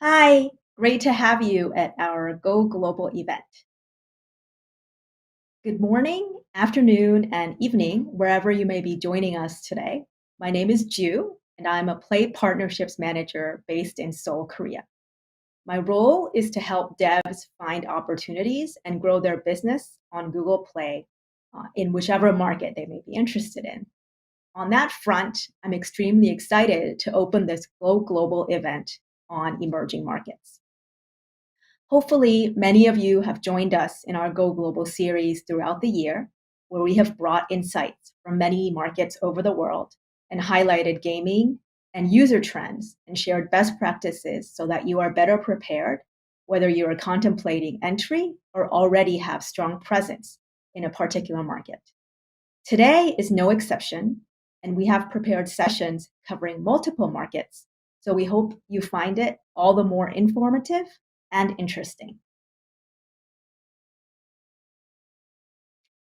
Hi, great to have you at our Go Global event. Good morning, afternoon, and evening, wherever you may be joining us today. My name is Ju, and I'm a Play Partnerships Manager based in Seoul, Korea. My role is to help devs find opportunities and grow their business on Google Play in whichever market they may be interested in. On that front, I'm extremely excited to open this Go Global event on emerging markets. Hopefully, many of you have joined us in our Go Global series throughout the year, where we have brought insights from many markets over the world and highlighted gaming and user trends and shared best practices so that you are better prepared, whether you are contemplating entry or already have strong presence in a particular market. Today is no exception, and we have prepared sessions covering multiple markets, so we hope you find it all the more informative and interesting.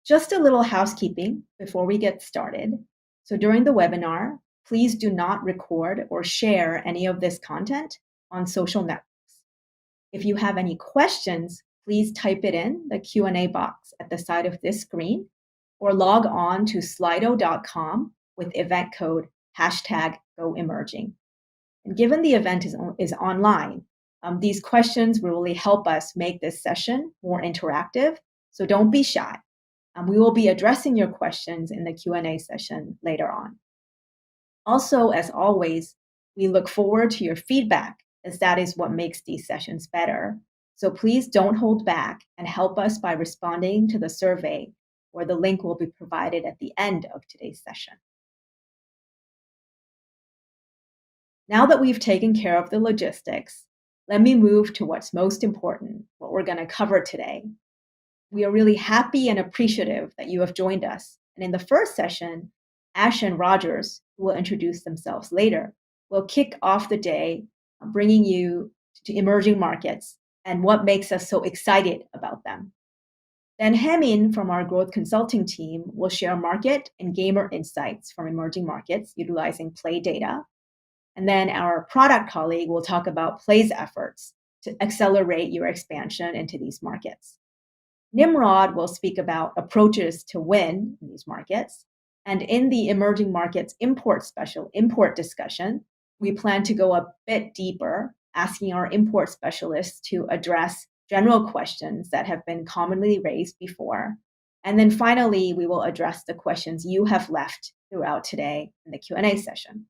Just a little housekeeping before we get started. So during the webinar, please do not record or share any of this content on social networks. If you have any questions, please type it in the Q&A box at the side of this screen or log on to slido.com with event code #GoEmerging. And given the event is online, these questions will really help us make this session more interactive, so don't be shy. We will be addressing your questions in the Q&A session later on. Also, as always, we look forward to your feedback, as that is what makes these sessions better. So please don't hold back and help us by responding to the survey, where the link will be provided at the end of today's session. Now that we've taken care of the logistics, let me move to what's most important, what we're going to cover today. We are really happy and appreciative that you have joined us. And in the first session, Ash and Rogers, who will introduce themselves later, will kick off the day bringing you to emerging markets and what makes us so excited about them. Then Hemin from our growth consulting team will share market and gamer insights from emerging markets utilizing Play data. And then our product colleague will talk about Play's efforts to accelerate your expansion into these markets. Nimrod will speak about approaches to win in these markets. And in the emerging markets import discussion, we plan to go a bit deeper, asking our import specialists to address general questions that have been commonly raised before. And then finally, we will address the questions you have left throughout today in the Q&A session.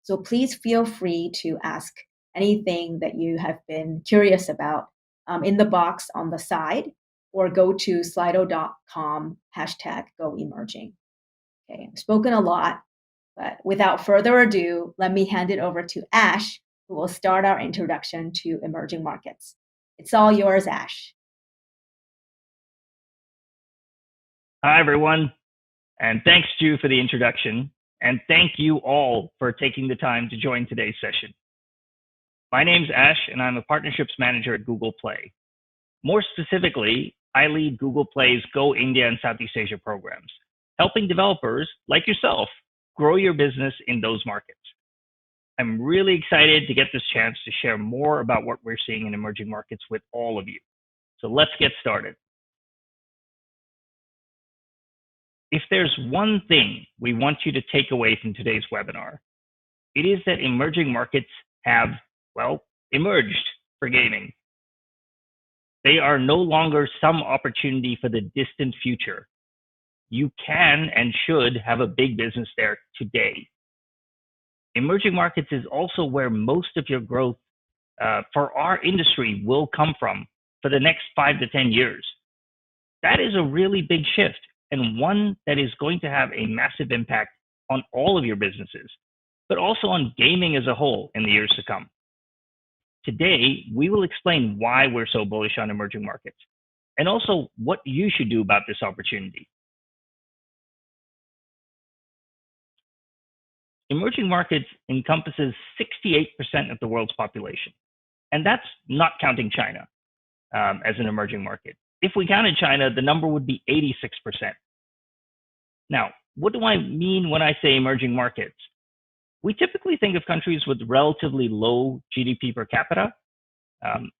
So please feel free to ask anything that you have been curious about in the box on the side, or go to slido.com #GoEmerging. Okay, I've spoken a lot, but without further ado, let me hand it over to Ash, who will start our introduction to emerging markets. It's all yours, Ash. Hi, everyone, and thanks, Ju, for the introduction, and thank you all for taking the time to join today's session. My name's Ash, and I'm a Partnerships Manager at Google Play. More specifically, I lead Google Play's Go India and Southeast Asia programs, helping developers like yourself grow your business in those markets. I'm really excited to get this chance to share more about what we're seeing in emerging markets with all of you. So let's get started. If there's one thing we want you to take away from today's webinar, it is that emerging markets have, well, emerged for gaming. They are no longer some opportunity for the distant future. You can and should have a big business there today. Emerging markets is also where most of your growth for our industry will come from for the next 5 to 10 years. That is a really big shift, and one that is going to have a massive impact on all of your businesses, but also on gaming as a whole in the years to come. Today, we will explain why we're so bullish on emerging markets, and also what you should do about this opportunity. Emerging markets encompasses 68% of the world's population, and that's not counting China as an emerging market. If we counted China, the number would be 86%. Now, what do I mean when I say emerging markets? We typically think of countries with relatively low GDP per capita.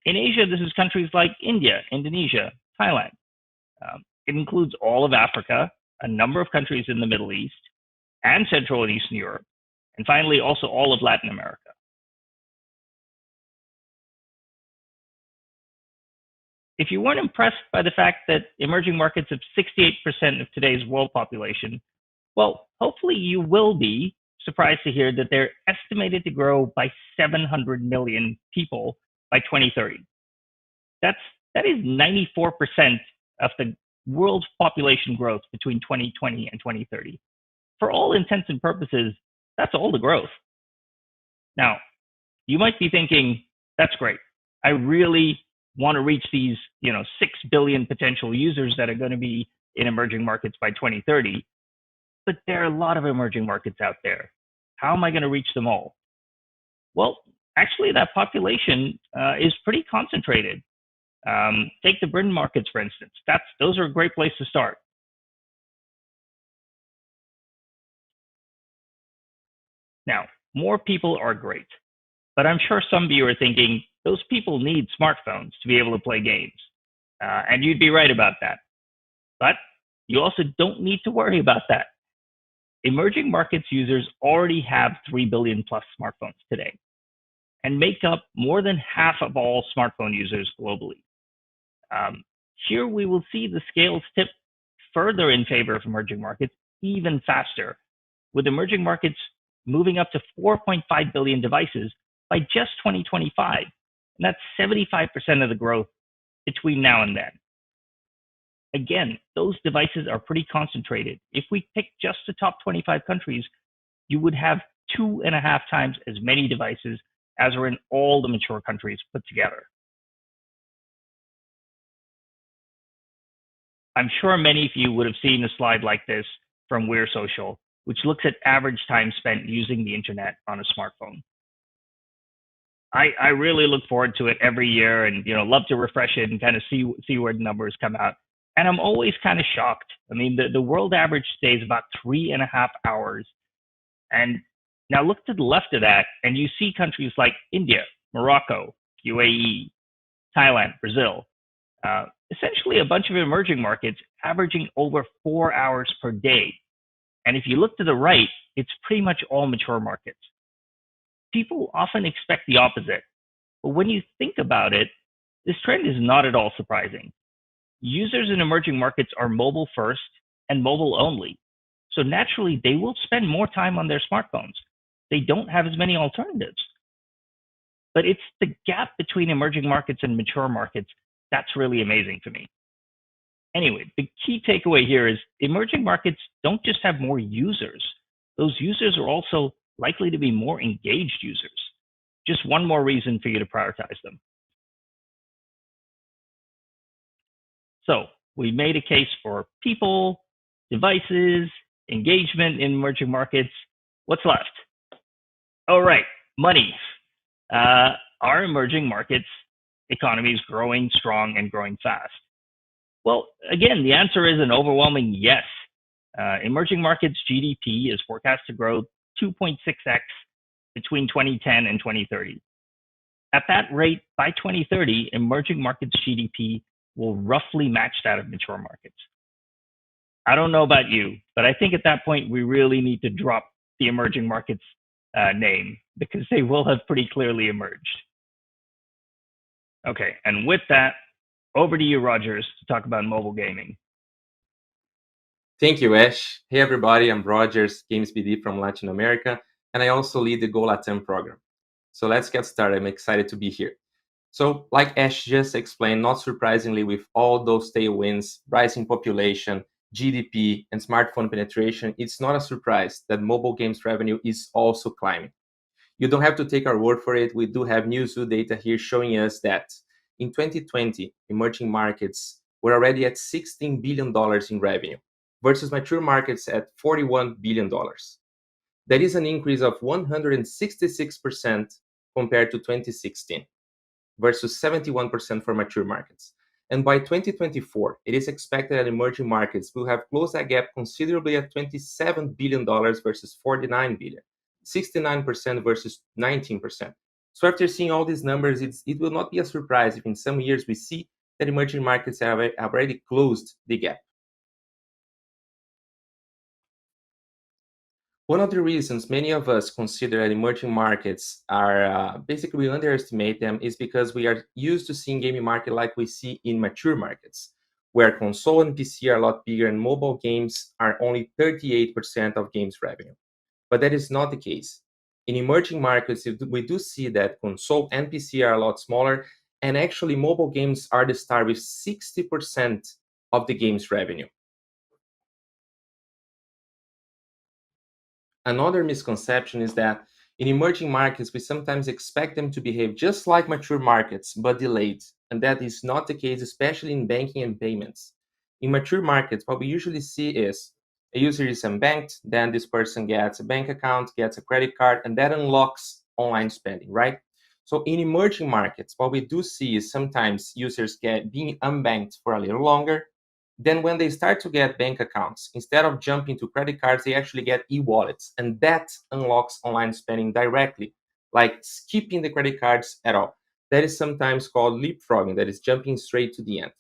In Asia, this is countries like India, Indonesia, Thailand. It includes all of Africa, a number of countries in the Middle East, and Central and Eastern Europe, and finally, also all of Latin America. If you weren't impressed by the fact that emerging markets have 68% of today's world population, well, hopefully you will be surprised to hear that they're estimated to grow by 700 million people by 2030. That is 94% of the world's population growth between 2020 and 2030. For all intents and purposes, that's all the growth. Now, you might be thinking, that's great. I really want to reach these, 6 billion potential users that are going to be in emerging markets by 2030. But there are a lot of emerging markets out there. How am I going to reach them all? Well, actually, that population is pretty concentrated. Take the BRIN markets, for instance. Those are a great place to start. Now, more people are great, but I'm sure some of you are thinking those people need smartphones to be able to play games. And you'd be right about that. But you also don't need to worry about that. Emerging markets users already have 3 billion plus smartphones today and make up more than half of all smartphone users globally. Here we will see the scales tip further in favor of emerging markets even faster, with emerging markets moving up to 4.5 billion devices by just 2025. And that's 75% of the growth between now and then. Again, those devices are pretty concentrated. If we pick just the top 25 countries, you would have 2.5 times as many devices as are in all the mature countries put together. I'm sure many of you would have seen a slide like this from We're Social, which looks at average time spent using the internet on a smartphone. I really look forward to it every year and love to refresh it and kind of see where the numbers come out. And I'm always kind of shocked. I mean, the world average today is about 3.5 hours. And now look to the left of that, and you see countries like India, Morocco, UAE, Thailand, Brazil, essentially a bunch of emerging markets averaging over 4 hours per day. And if you look to the right, it's pretty much all mature markets. People often expect the opposite, but when you think about it, this trend is not at all surprising. Users in emerging markets are mobile first and mobile only. So naturally, they will spend more time on their smartphones. They don't have as many alternatives. But it's the gap between emerging markets and mature markets that's really amazing to me. Anyway, the key takeaway here is emerging markets don't just have more users. Those users are also likely to be more engaged users. Just one more reason for you to prioritize them. So we made a case for people, devices, engagement in emerging markets. What's left? Oh, right, money. Are emerging markets economies growing strong and growing fast? Well, again, the answer is an overwhelming yes. Emerging markets GDP is forecast to grow 2.6x between 2010 and 2030. At that rate, by 2030, emerging markets GDP will roughly match that of mature markets. I don't know about you, but I think at that point, we really need to drop the emerging markets name because they will have pretty clearly emerged. Okay, and with that, over to you, Rogers, to talk about mobile gaming. Thank you, Ash. Hey, everybody, I'm Rogers, Games BD from Latin America, and I also lead the Go Latam program. So let's get started. I'm excited to be here. So like Ash just explained, not surprisingly, with all those tailwinds, rising population, GDP, and smartphone penetration, it's not a surprise that mobile games revenue is also climbing. You don't have to take our word for it. We do have Newzoo data here showing us that in 2020, emerging markets were already at $16 billion in revenue versus mature markets at $41 billion. That is an increase of 166% compared to 2016 versus 71% for mature markets. And by 2024, it is expected that emerging markets will have closed that gap considerably at $27 billion versus $49 billion. 69% versus 19%. So after seeing all these numbers, it will not be a surprise if in some years we see that emerging markets have already closed the gap. One of the reasons many of us consider that emerging markets are basically we underestimate them is because we are used to seeing gaming market like we see in mature markets, where console and PC are a lot bigger and mobile games are only 38% of games revenue. But that is not the case. In emerging markets, we do see that console and PC are a lot smaller, and actually mobile games are the star with 60% of the game's revenue. Another misconception is that in emerging markets, we sometimes expect them to behave just like mature markets, but delayed. And that is not the case, especially in banking and payments. In mature markets, what we usually see is a user is unbanked, then this person gets a bank account, gets a credit card, and that unlocks online spending, right? So in emerging markets, what we do see is sometimes users get being unbanked for a little longer, then when they start to get bank accounts, instead of jumping to credit cards, they actually get e-wallets. And that unlocks online spending directly, like skipping the credit cards at all. That is sometimes called leapfrogging, that is jumping straight to the end.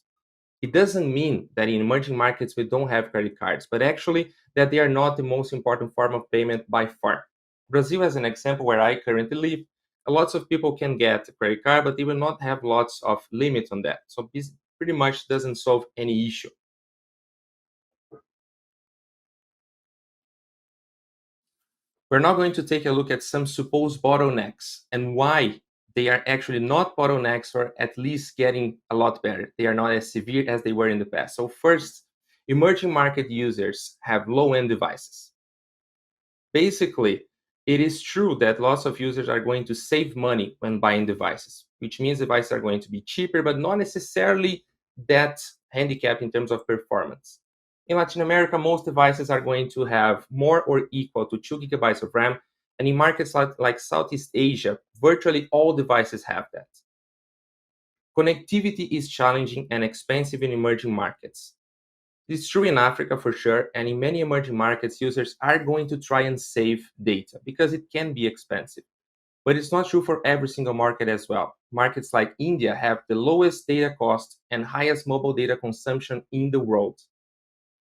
It doesn't mean that in emerging markets we don't have credit cards, but actually that they are not the most important form of payment by far. Brazil, as an example, where I currently live, lots of people can get a credit card, but they will not have lots of limits on that. So this pretty much doesn't solve any issue. We're now going to take a look at some supposed bottlenecks and why they are actually not bottlenecks, or at least getting a lot better. They are not as severe as they were in the past. So first, emerging market users have low-end devices. Basically, it is true that lots of users are going to save money when buying devices, which means devices are going to be cheaper, but not necessarily that handicap in terms of performance. In Latin America, most devices are going to have more or equal to 2 gigabytes of RAM, and in markets like Southeast Asia, virtually all devices have that. Connectivity is challenging and expensive in emerging markets. It's true in Africa for sure, and in many emerging markets, users are going to try and save data because it can be expensive. But it's not true for every single market as well. Markets like India have the lowest data cost and highest mobile data consumption in the world.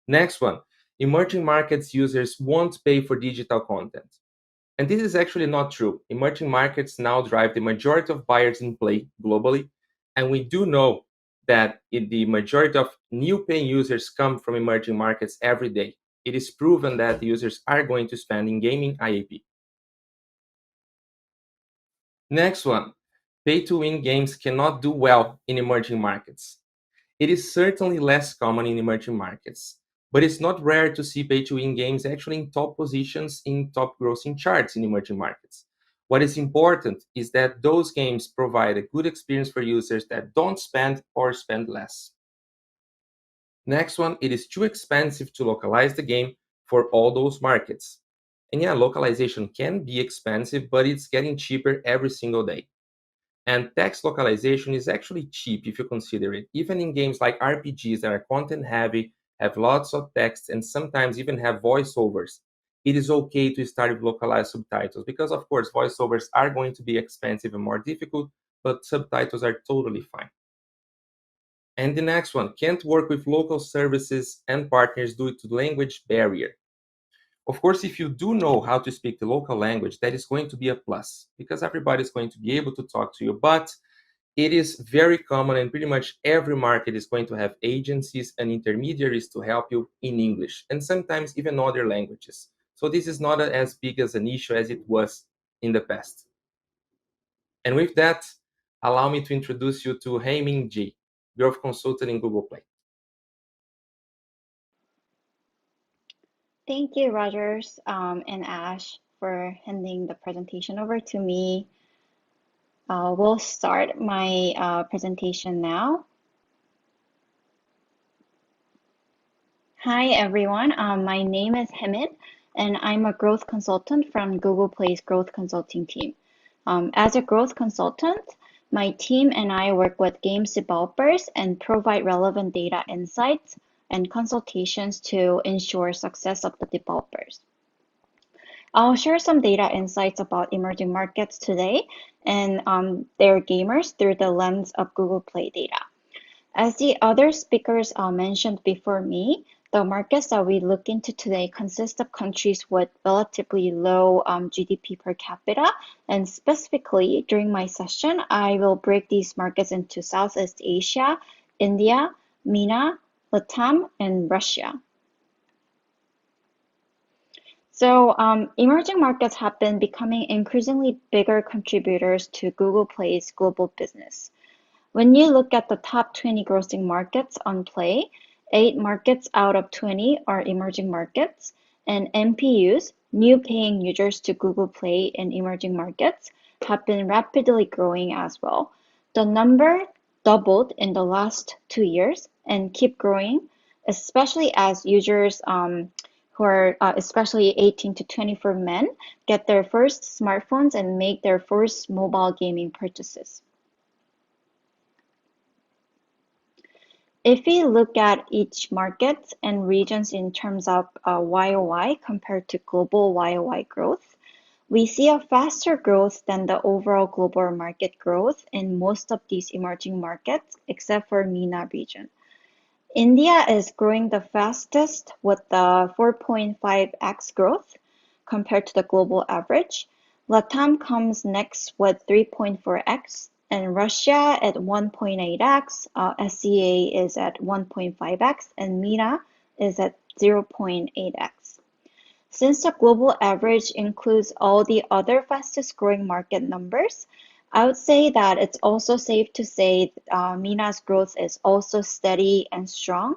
Next one, emerging markets users won't pay for digital content. And this is actually not true. Emerging markets now drive the majority of buyers in play globally, and we do know that the majority of new paying users come from emerging markets every day. It is proven that the users are going to spend in gaming IAP. Next one, pay-to-win games cannot do well in emerging markets. It is certainly less common in emerging markets, but it's not rare to see pay-to-win games actually in top positions in top grossing charts in emerging markets. What is important is that those games provide a good experience for users that don't spend or spend less. Next one, it is too expensive to localize the game for all those markets. And yeah, localization can be expensive, but it's getting cheaper every single day. And text localization is actually cheap if you consider it. Even in games like RPGs that are content heavy, have lots of text, and sometimes even have voiceovers, it is okay to start with localized subtitles because, of course, voiceovers are going to be expensive and more difficult, but subtitles are totally fine. And the next one, can't work with local services and partners due to language barrier. Of course, if you do know how to speak the local language, that is going to be a plus because everybody is going to be able to talk to you. But it is very common, and pretty much every market is going to have agencies and intermediaries to help you in English and sometimes even other languages. So this is not as big as an issue as it was in the past. And with that, allow me to introduce you to Haiming Ji, growth consultant in Google Play. Thank you, Rogers and Ash, for handing the presentation over to me. We'll start my presentation now. Hi, everyone. My name is Hemit, and I'm a growth consultant from Google Play's growth consulting team. As a growth consultant, my team and I work with games developers and provide relevant data insights and consultations to ensure success of the developers. I'll share some data insights about emerging markets today and their gamers through the lens of Google Play data. As the other speakers mentioned before me, the markets that we look into today consist of countries with relatively low GDP per capita, and specifically during my session, I will break these markets into Southeast Asia, India, MENA, LATAM, and Russia. So emerging markets have been becoming increasingly bigger contributors to Google Play's global business. When you look at the top 20 grossing markets on Play, 8 markets out of 20 are emerging markets, and MPUs, new paying users to Google Play in emerging markets, have been rapidly growing as well. The number doubled in the last 2 years and keep growing, especially as users who are especially 18 to 24 men get their first smartphones and make their first mobile gaming purchases. If we look at each market and regions in terms of YOY compared to global YOY growth, we see a faster growth than the overall global market growth in most of these emerging markets, except for MENA region. India is growing the fastest with the 4.5x growth compared to the global average. LATAM comes next with 3.4x, and Russia at 1.8x, SCA is at 1.5x, and MENA is at 0.8x. Since the global average includes all the other fastest growing market numbers, I would say that it's also safe to say MENA's growth is also steady and strong.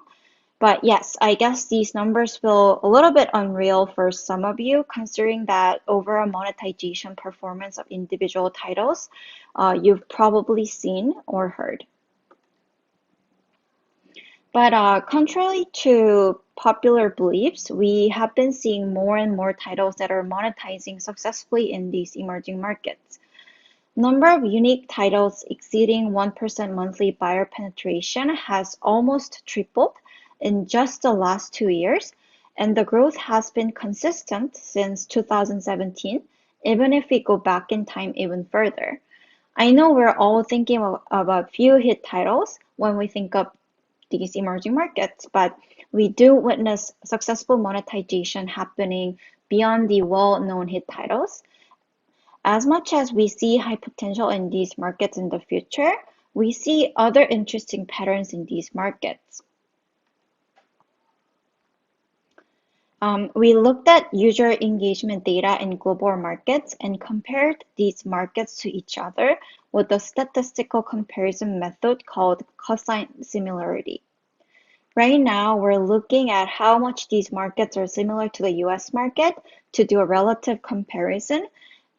But yes, I guess these numbers feel a little bit unreal for some of you, considering that overall monetization performance of individual titles you've probably seen or heard. But contrary to popular beliefs, we have been seeing more and more titles that are monetizing successfully in these emerging markets. Number of unique titles exceeding 1% monthly buyer penetration has almost tripled in just the last 2 years, and the growth has been consistent since 2017, even if we go back in time even further. I know we're all thinking of a few hit titles when we think of these emerging markets, but we do witness successful monetization happening beyond the well-known hit titles. As much as we see high potential in these markets in the future, we see other interesting patterns in these markets. We looked at user engagement data in global markets and compared these markets to each other with a statistical comparison method called cosine similarity. Right now, we're looking at how much these markets are similar to the US market to do a relative comparison.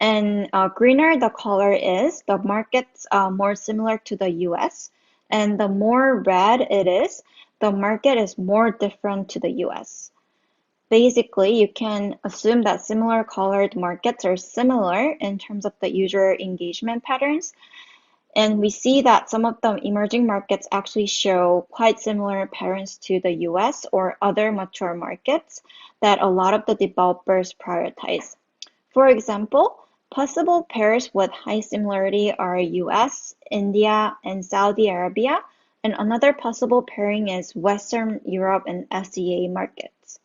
And greener the color is, the market's more similar to the US. And the more red it is, the market is more different to the US. Basically, you can assume that similar colored markets are similar in terms of the user engagement patterns. And we see that some of the emerging markets actually show quite similar patterns to the US or other mature markets that a lot of the developers prioritize. For example, possible pairs with high similarity are US, India, and Saudi Arabia, and another possible pairing is Western Europe and SEA markets.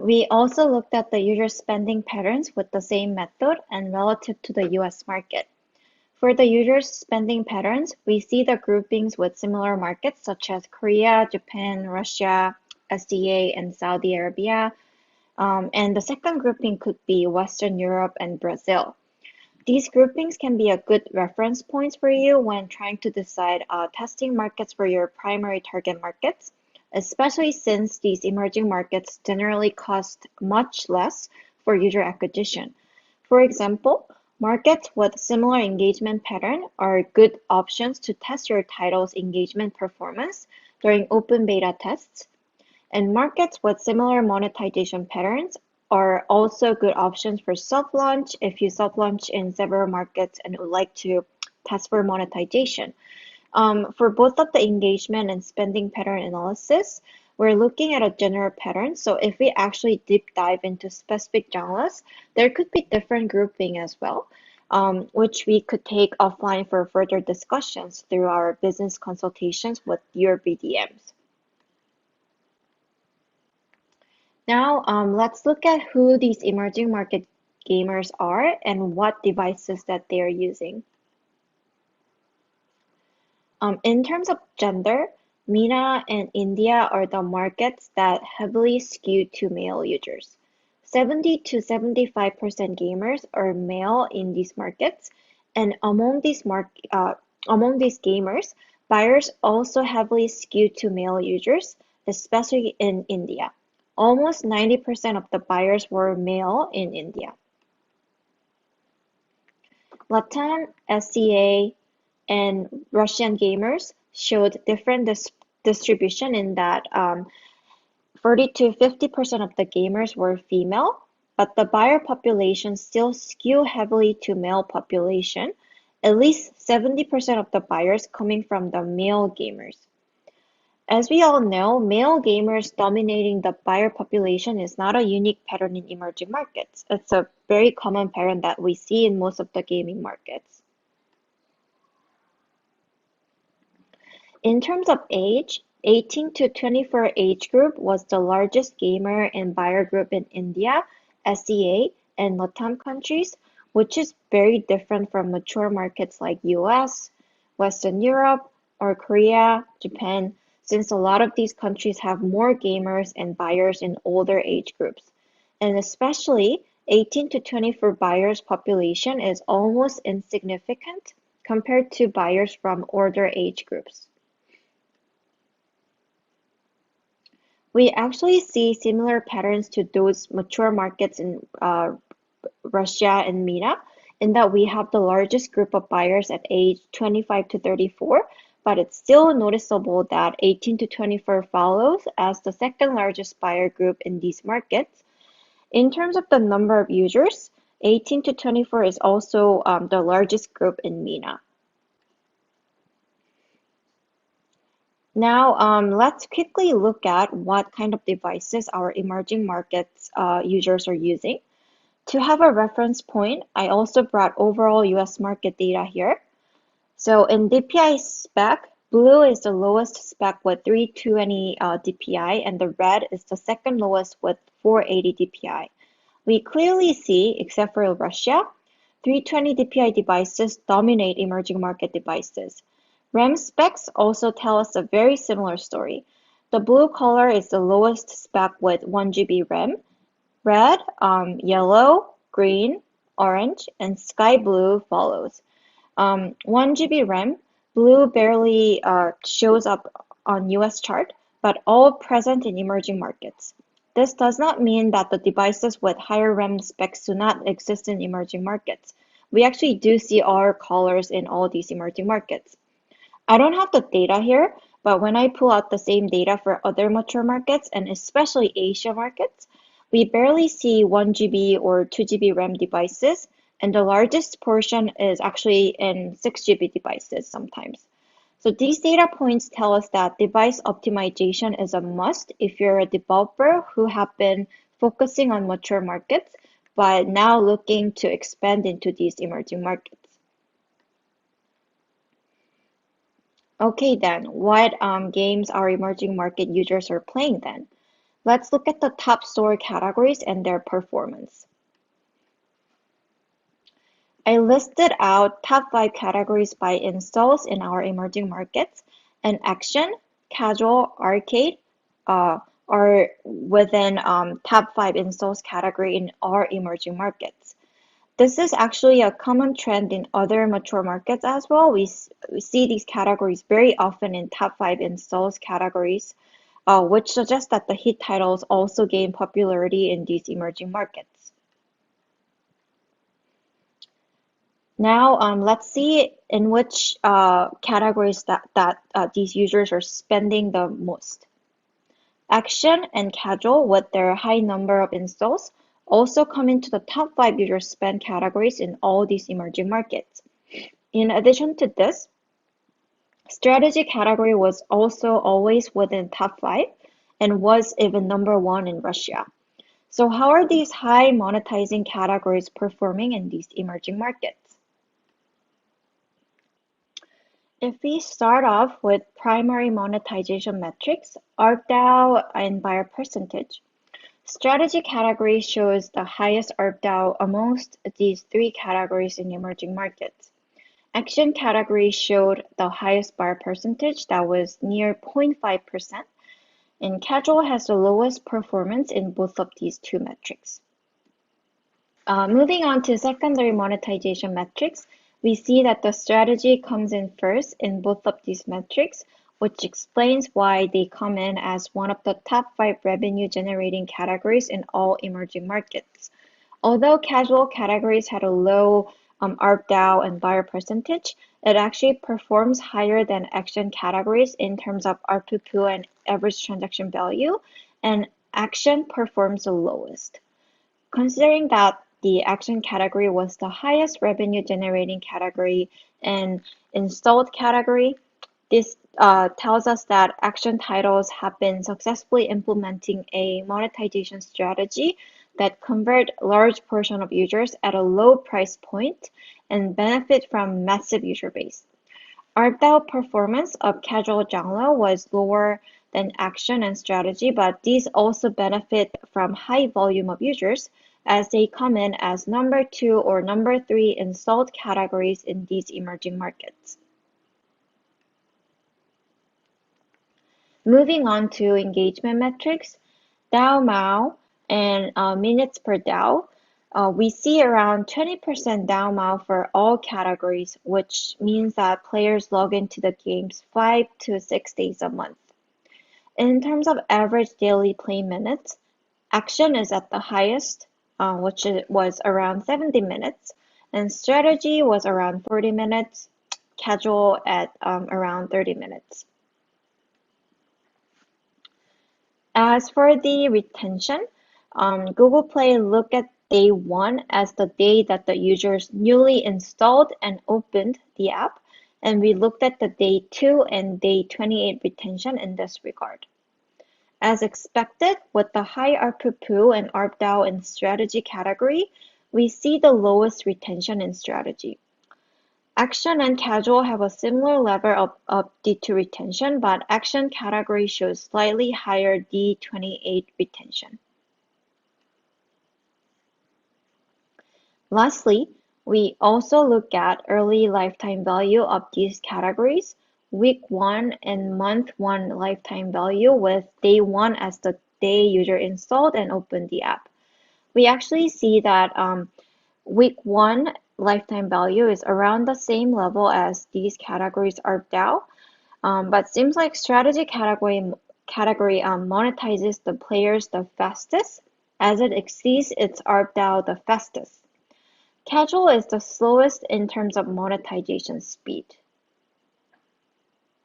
We also looked at the user spending patterns with the same method and relative to the US market. For the users' spending patterns, we see the groupings with similar markets such as Korea, Japan, Russia, SEA, and Saudi Arabia. And the second grouping could be Western Europe and Brazil. These groupings can be a good reference points for you when trying to decide testing markets for your primary target markets, especially since these emerging markets generally cost much less for user acquisition. For example, markets with similar engagement pattern are good options to test your title's engagement performance during open beta tests. And markets with similar monetization patterns are also good options for soft launch if you soft launch in several markets and would like to test for monetization. For both of the engagement and spending pattern analysis, we're looking at a general pattern. So if we actually deep dive into specific genres, there could be different grouping as well, which we could take offline for further discussions through our business consultations with your BDMs. Now, let's look at who these emerging market gamers are and what devices that they are using. In terms of gender, MENA and India are the markets that heavily skew to male users. 70 to 75% gamers are male in these markets, and among these gamers, buyers also heavily skew to male users, especially in India. Almost 90% of the buyers were male in India. Latam, SCA, and Russian gamers showed different distribution in that 40 to 50% of the gamers were female, but the buyer population still skew heavily to male population, at least 70% of the buyers coming from the male gamers. As we all know, male gamers dominating the buyer population is not a unique pattern in emerging markets. It's a very common pattern that we see in most of the gaming markets. In terms of age, 18 to 24 age group was the largest gamer and buyer group in India, SEA, and LATAM countries, which is very different from mature markets like US, Western Europe, or Korea, Japan, since a lot of these countries have more gamers and buyers in older age groups. And especially 18 to 24 buyers population is almost insignificant compared to buyers from older age groups. We actually see similar patterns to those mature markets in Russia and MENA, in that we have the largest group of buyers at age 25 to 34, but it's still noticeable that 18 to 24 follows as the second largest buyer group in these markets. In terms of the number of users, 18 to 24 is also the largest group in MENA. Now, let's quickly look at what kind of devices our emerging markets users are using. To have a reference point, I also brought overall US market data here. So in DPI spec, blue is the lowest spec with 320 DPI, and the red is the second lowest with 480 DPI. We clearly see, except for Russia, 320 DPI devices dominate emerging market devices. RAM specs also tell us a very similar story. The blue color is the lowest spec with 1 GB RAM. Red, yellow, green, orange, and sky blue follows. 1 GB RAM, blue barely shows up on US chart, but all present in emerging markets. This does not mean that the devices with higher RAM specs do not exist in emerging markets. We actually do see our colors in all these emerging markets. I don't have the data here, but when I pull out the same data for other mature markets, and especially Asia markets, we barely see 1 GB or 2 GB RAM devices, and the largest portion is actually in 6 GB devices sometimes. So these data points tell us that device optimization is a must if you're a developer who have been focusing on mature markets, but now looking to expand into these emerging markets. Okay then, what games our emerging market users are playing then? Let's look at the top store categories and their performance. I listed out top 5 categories by installs in our emerging markets, and action, casual, arcade are within top 5 installs category in our emerging markets. This is actually a common trend in other mature markets as well. We see these categories very often in top 5 installs categories, which suggests that the hit titles also gain popularity in these emerging markets. Now, let's see in which categories that these users are spending the most. Action and casual, with their high number of installs, also come into the top 5 user spend categories in all these emerging markets. In addition to this, strategy category was also always within top 5, and was even #1 in Russia. So how are these high monetizing categories performing in these emerging markets? If we start off with primary monetization metrics, ARPDAU and buyer percentage, strategy category shows the highest ARPDAU amongst these three categories in emerging markets. Action category showed the highest buyer percentage, that was near 0.5%, and casual has the lowest performance in both of these two metrics. Moving on to secondary monetization metrics, we see that the strategy comes in first in both of these metrics, which explains why they come in as one of the top 5 revenue generating categories in all emerging markets. Although casual categories had a low ARPDAU and buyer percentage, it actually performs higher than action categories in terms of ARPPU and average transaction value, and action performs the lowest. Considering that the action category was the highest revenue generating category and installed category, this tells us that action titles have been successfully implementing a monetization strategy that convert large portion of users at a low price point and benefit from massive user base. ARPDAU performance of casual genre was lower than action and strategy, but these also benefit from high volume of users as they come in as #2 or #3 installed categories in these emerging markets. Moving on to engagement metrics, DAU MAU and minutes per DAU. We see around 20% DAU MAU for all categories, which means that players log into the games 5 to 6 days a month. In terms of average daily play minutes, action is at the highest, which was around 70 minutes, and strategy was around 40 minutes, casual at around 30 minutes. As for the retention, Google Play looked at day 1 as the day that the users newly installed and opened the app, and we looked at the day 2 and day 28 retention in this regard. As expected, with the high ARPPU and ARPDAU in strategy category, we see the lowest retention in strategy. Action and casual have a similar level of D2 retention, but action category shows slightly higher D28 retention. Lastly, we also look at early lifetime value of these categories, week 1 and month 1 lifetime value, with day 1 as the day user installed and opened the app. We actually see that week 1 lifetime value is around the same level as these categories ARPDAU, but seems like strategy category monetizes the players the fastest, as it exceeds its ARPDAU the fastest. Casual is the slowest in terms of monetization speed.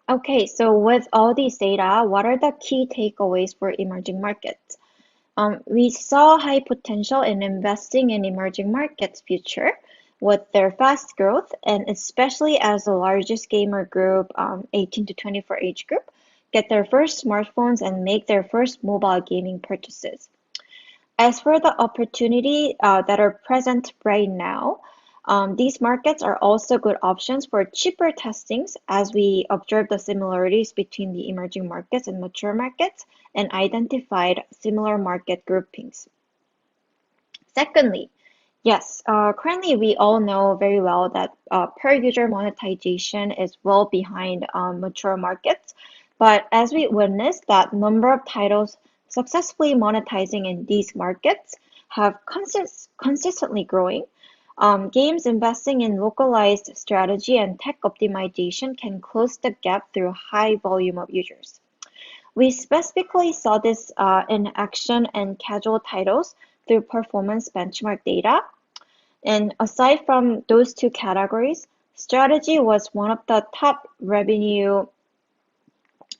Okay, so with all these data, what are the key takeaways for emerging markets? We saw high potential in investing in emerging markets future with their fast growth, and especially as the largest gamer group, 18 to 24 age group, get their first smartphones and make their first mobile gaming purchases. As for the opportunity that are present right now, these markets are also good options for cheaper testings as we observe the similarities between the emerging markets and mature markets and identified similar market groupings. Secondly, yes, currently we all know very well that per user monetization is well behind mature markets, but as we witness that number of titles successfully monetizing in these markets have consistently growing, games investing in localized strategy and tech optimization can close the gap through high volume of users. We specifically saw this in action and casual titles through performance benchmark data. And aside from those two categories, strategy was one of the top revenue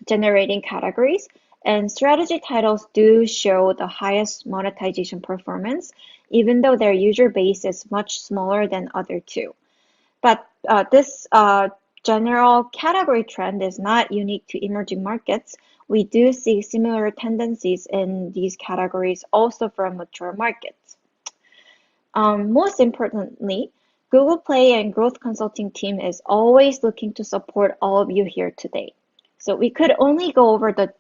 generating categories, and strategy titles do show the highest monetization performance, even though their user base is much smaller than other two. But this general category trend is not unique to emerging markets. we do see similar tendencies in these categories also from mature markets. Most importantly, Google Play and Growth Consulting team is always looking to support all of you here today. So we could only go over the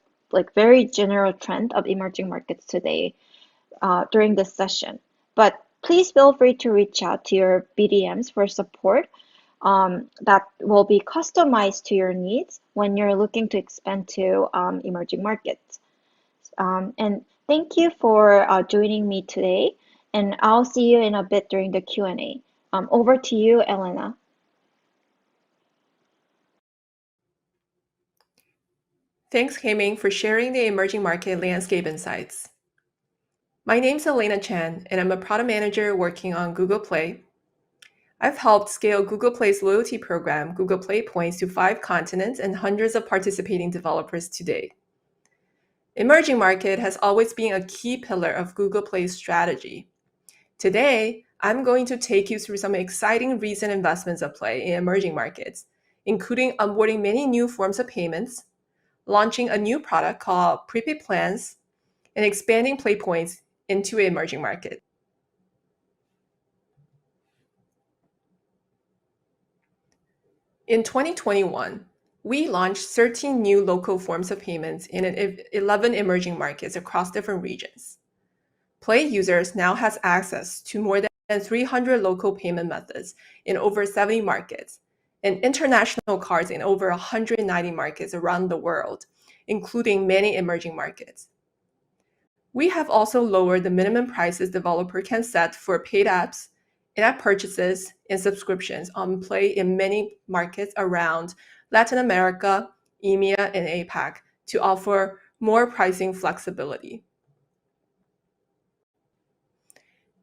very general trend of emerging markets today during this session, but please feel free to reach out to your BDMs for support that will be customized to your needs when you're looking to expand to emerging markets. And thank you for joining me today, and I'll see you in a bit during the Q&A. Over to you, Elena. Thanks, Haiming, for sharing the emerging market landscape insights. My name's Elena Chen, and I'm a product manager working on Google Play. I've helped scale Google Play's loyalty program, Google Play Points, to 5 continents and hundreds of participating developers to date. Emerging market has always been a key pillar of Google Play's strategy. Today, I'm going to take you through some exciting recent investments of Play in emerging markets, including onboarding many new forms of payments, launching a new product called prepaid plans, and expanding Play Points into emerging markets. In 2021, we launched 13 new local forms of payments in 11 emerging markets across different regions. Play users now has access to more than 300 local payment methods in over 70 markets and international cards in over 190 markets around the world, including many emerging markets. We have also lowered the minimum prices developer can set for paid apps, in-app purchases, and subscriptions on Play in many markets around Latin America, EMEA, and APAC to offer more pricing flexibility.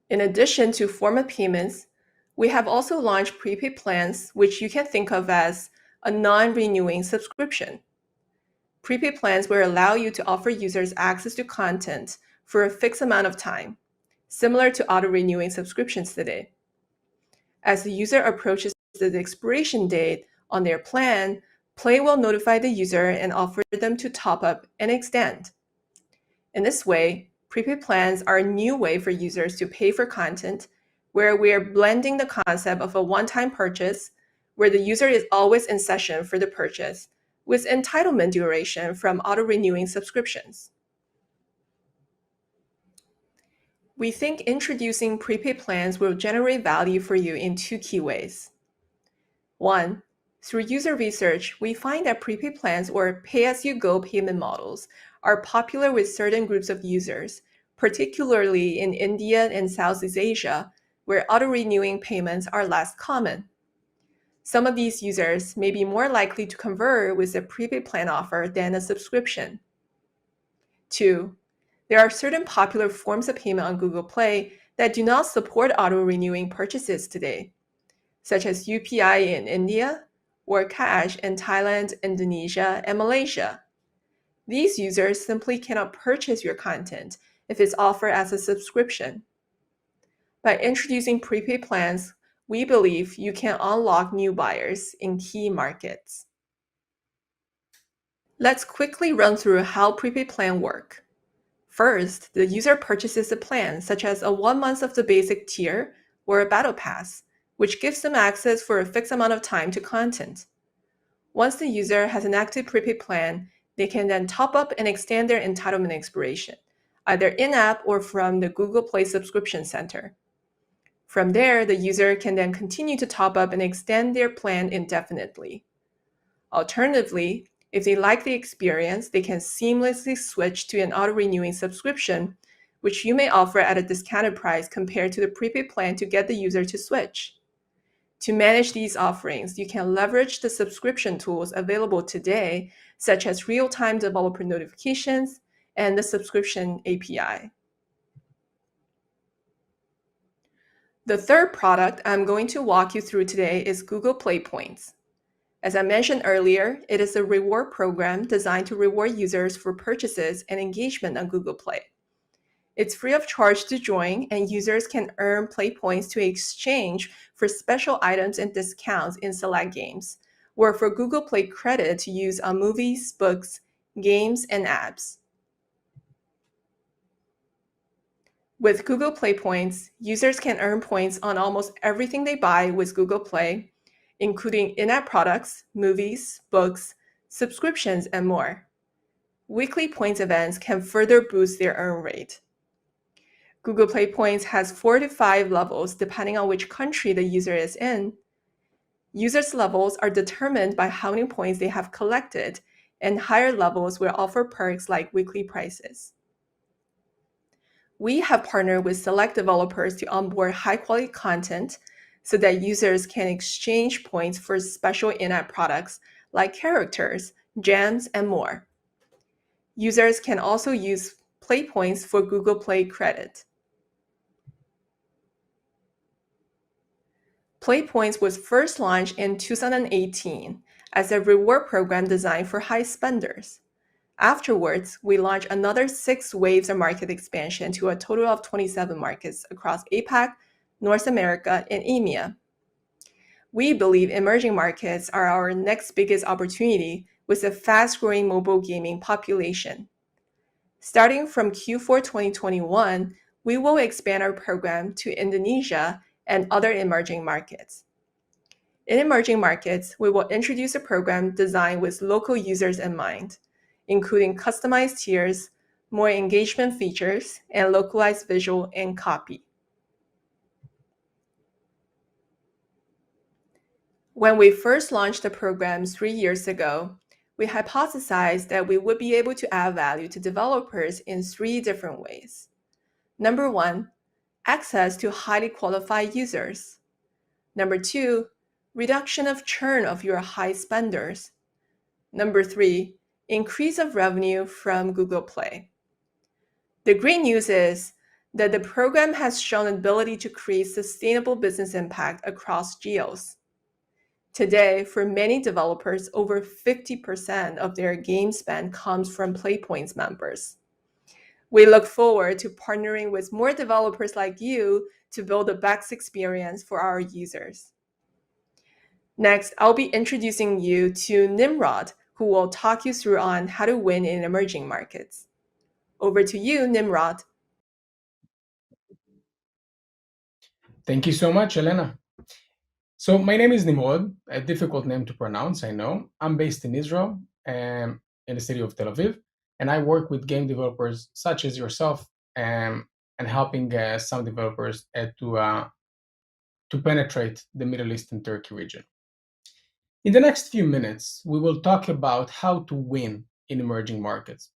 In addition to form of payments, we have also launched prepaid plans, which you can think of as a non-renewing subscription. Prepaid plans will allow you to offer users access to content for a fixed amount of time, similar to auto-renewing subscriptions today. As the user approaches the expiration date on their plan, Play will notify the user and offer them to top up and extend. In this way, prepaid plans are a new way for users to pay for content, where we are blending the concept of a one-time purchase, where the user is always in session for the purchase, with entitlement duration from auto-renewing subscriptions. We think introducing prepaid plans will generate value for you in 2 key ways. 1, through user research, we find that prepaid plans or pay-as-you-go payment models are popular with certain groups of users, particularly in India and Southeast Asia, where auto-renewing payments are less common. Some of these users may be more likely to convert with a prepaid plan offer than a subscription. 2, there are certain popular forms of payment on Google Play that do not support auto-renewing purchases today, such as UPI in India or cash in Thailand, Indonesia, and Malaysia. These users simply cannot purchase your content if it's offered as a subscription. By introducing prepaid plans, we believe you can unlock new buyers in key markets. Let's quickly run through how prepaid plans work. First, the user purchases a plan, such as a 1 month of the basic tier or a battle pass, which gives them access for a fixed amount of time to content. Once the user has an active prepaid plan, they can then top up and extend their entitlement expiration, either in-app or from the Google Play Subscription Center. From there, the user can then continue to top up and extend their plan indefinitely. Alternatively, if they like the experience, they can seamlessly switch to an auto-renewing subscription, which you may offer at a discounted price compared to the prepaid plan to get the user to switch. To manage these offerings, you can leverage the subscription tools available today, such as real-time developer notifications and the subscription API. The third product I'm going to walk you through today is Google Play Points. As I mentioned earlier, it is a reward program designed to reward users for purchases and engagement on Google Play. It's free of charge to join, and users can earn Play Points to exchange for special items and discounts in select games, or for Google Play credit to use on movies, books, games, and apps. With Google Play Points, users can earn points on almost everything they buy with Google Play, including in-app products, movies, books, subscriptions, and more. Weekly points events can further boost their earn rate. Google Play Points has 4 to 5 levels depending on which country the user is in. Users' levels are determined by how many points they have collected, and higher levels will offer perks like weekly prices. We have partnered with select developers to onboard high-quality content so that users can exchange points for special in-app products like characters, gems, and more. Users can also use Play Points for Google Play credit. Play Points was first launched in 2018 as a reward program designed for high spenders. Afterwards, we launched another 6 waves of market expansion to a total of 27 markets across APAC, North America, and EMEA. We believe emerging markets are our next biggest opportunity with a fast-growing mobile gaming population. Starting from Q4 2021, we will expand our program to Indonesia and other emerging markets. In emerging markets, we will introduce a program designed with local users in mind, including customized tiers, more engagement features, and localized visual and copy. When we first launched the program 3 years ago, we hypothesized that we would be able to add value to developers in 3 different ways. Number 1, access to highly qualified users. Number 2, reduction of churn of your high spenders. Number 3, increase of revenue from Google Play. The great news is that the program has shown an ability to create sustainable business impact across geos. Today, for many developers, over 50% of their game spend comes from PlayPoints members. We look forward to partnering with more developers like you to build the best experience for our users. Next, I'll be introducing you to Nimrod, who will talk you through on how to win in emerging markets. Over to you, Nimrod. Thank you so much, Elena. So my name is Nimrod, a difficult name to pronounce, I know. I'm based in Israel, in the city of Tel Aviv, and I work with game developers such as yourself, and helping some developers to penetrate the Middle East and Turkey region. In the next few minutes, we will talk about how to win in emerging markets.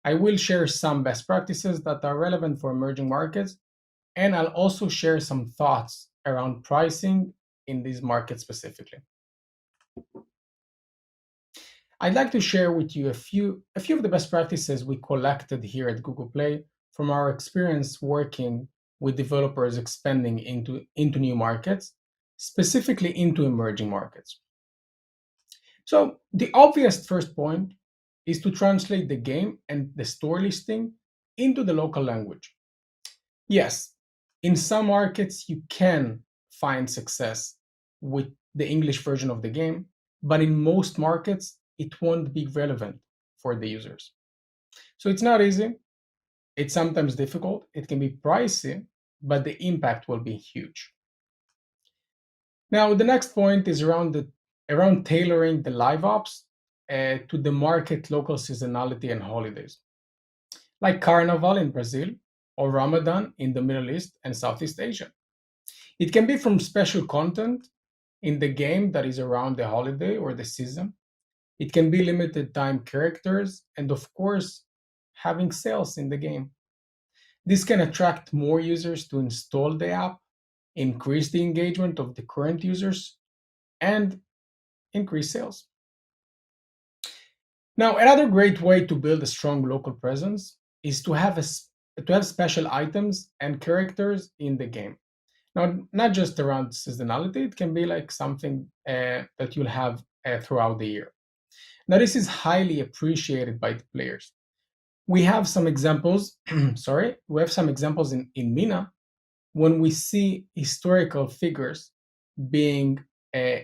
I will share some best practices that are relevant for emerging markets, and I'll also share some thoughts around pricing in these markets specifically. I'd like to share with you a few of the best practices we collected here at Google Play from our experience working with developers expanding into new markets, specifically into emerging markets. So the obvious first point is to translate the game and the store listing into the local language. Yes, in some markets you can find success with the English version of the game, but in most markets it won't be relevant for the users. So it's not easy, it's sometimes difficult, it can be pricey, but the impact will be huge. Now the next point is around tailoring the live ops to the market local seasonality and holidays, like Carnival in Brazil or Ramadan in the Middle East and Southeast Asia. It can be from special content in the game that is around the holiday or the season. It can be limited time characters, and of course, having sales in the game. This can attract more users to install the app, increase the engagement of the current users, and increase sales. Now, another great way to build a strong local presence is to have special items and characters in the game. Now, not just around seasonality, it can be like something that you'll have throughout the year. Now, this is highly appreciated by the players. We have some examples, we have some examples in MENA when we see historical figures being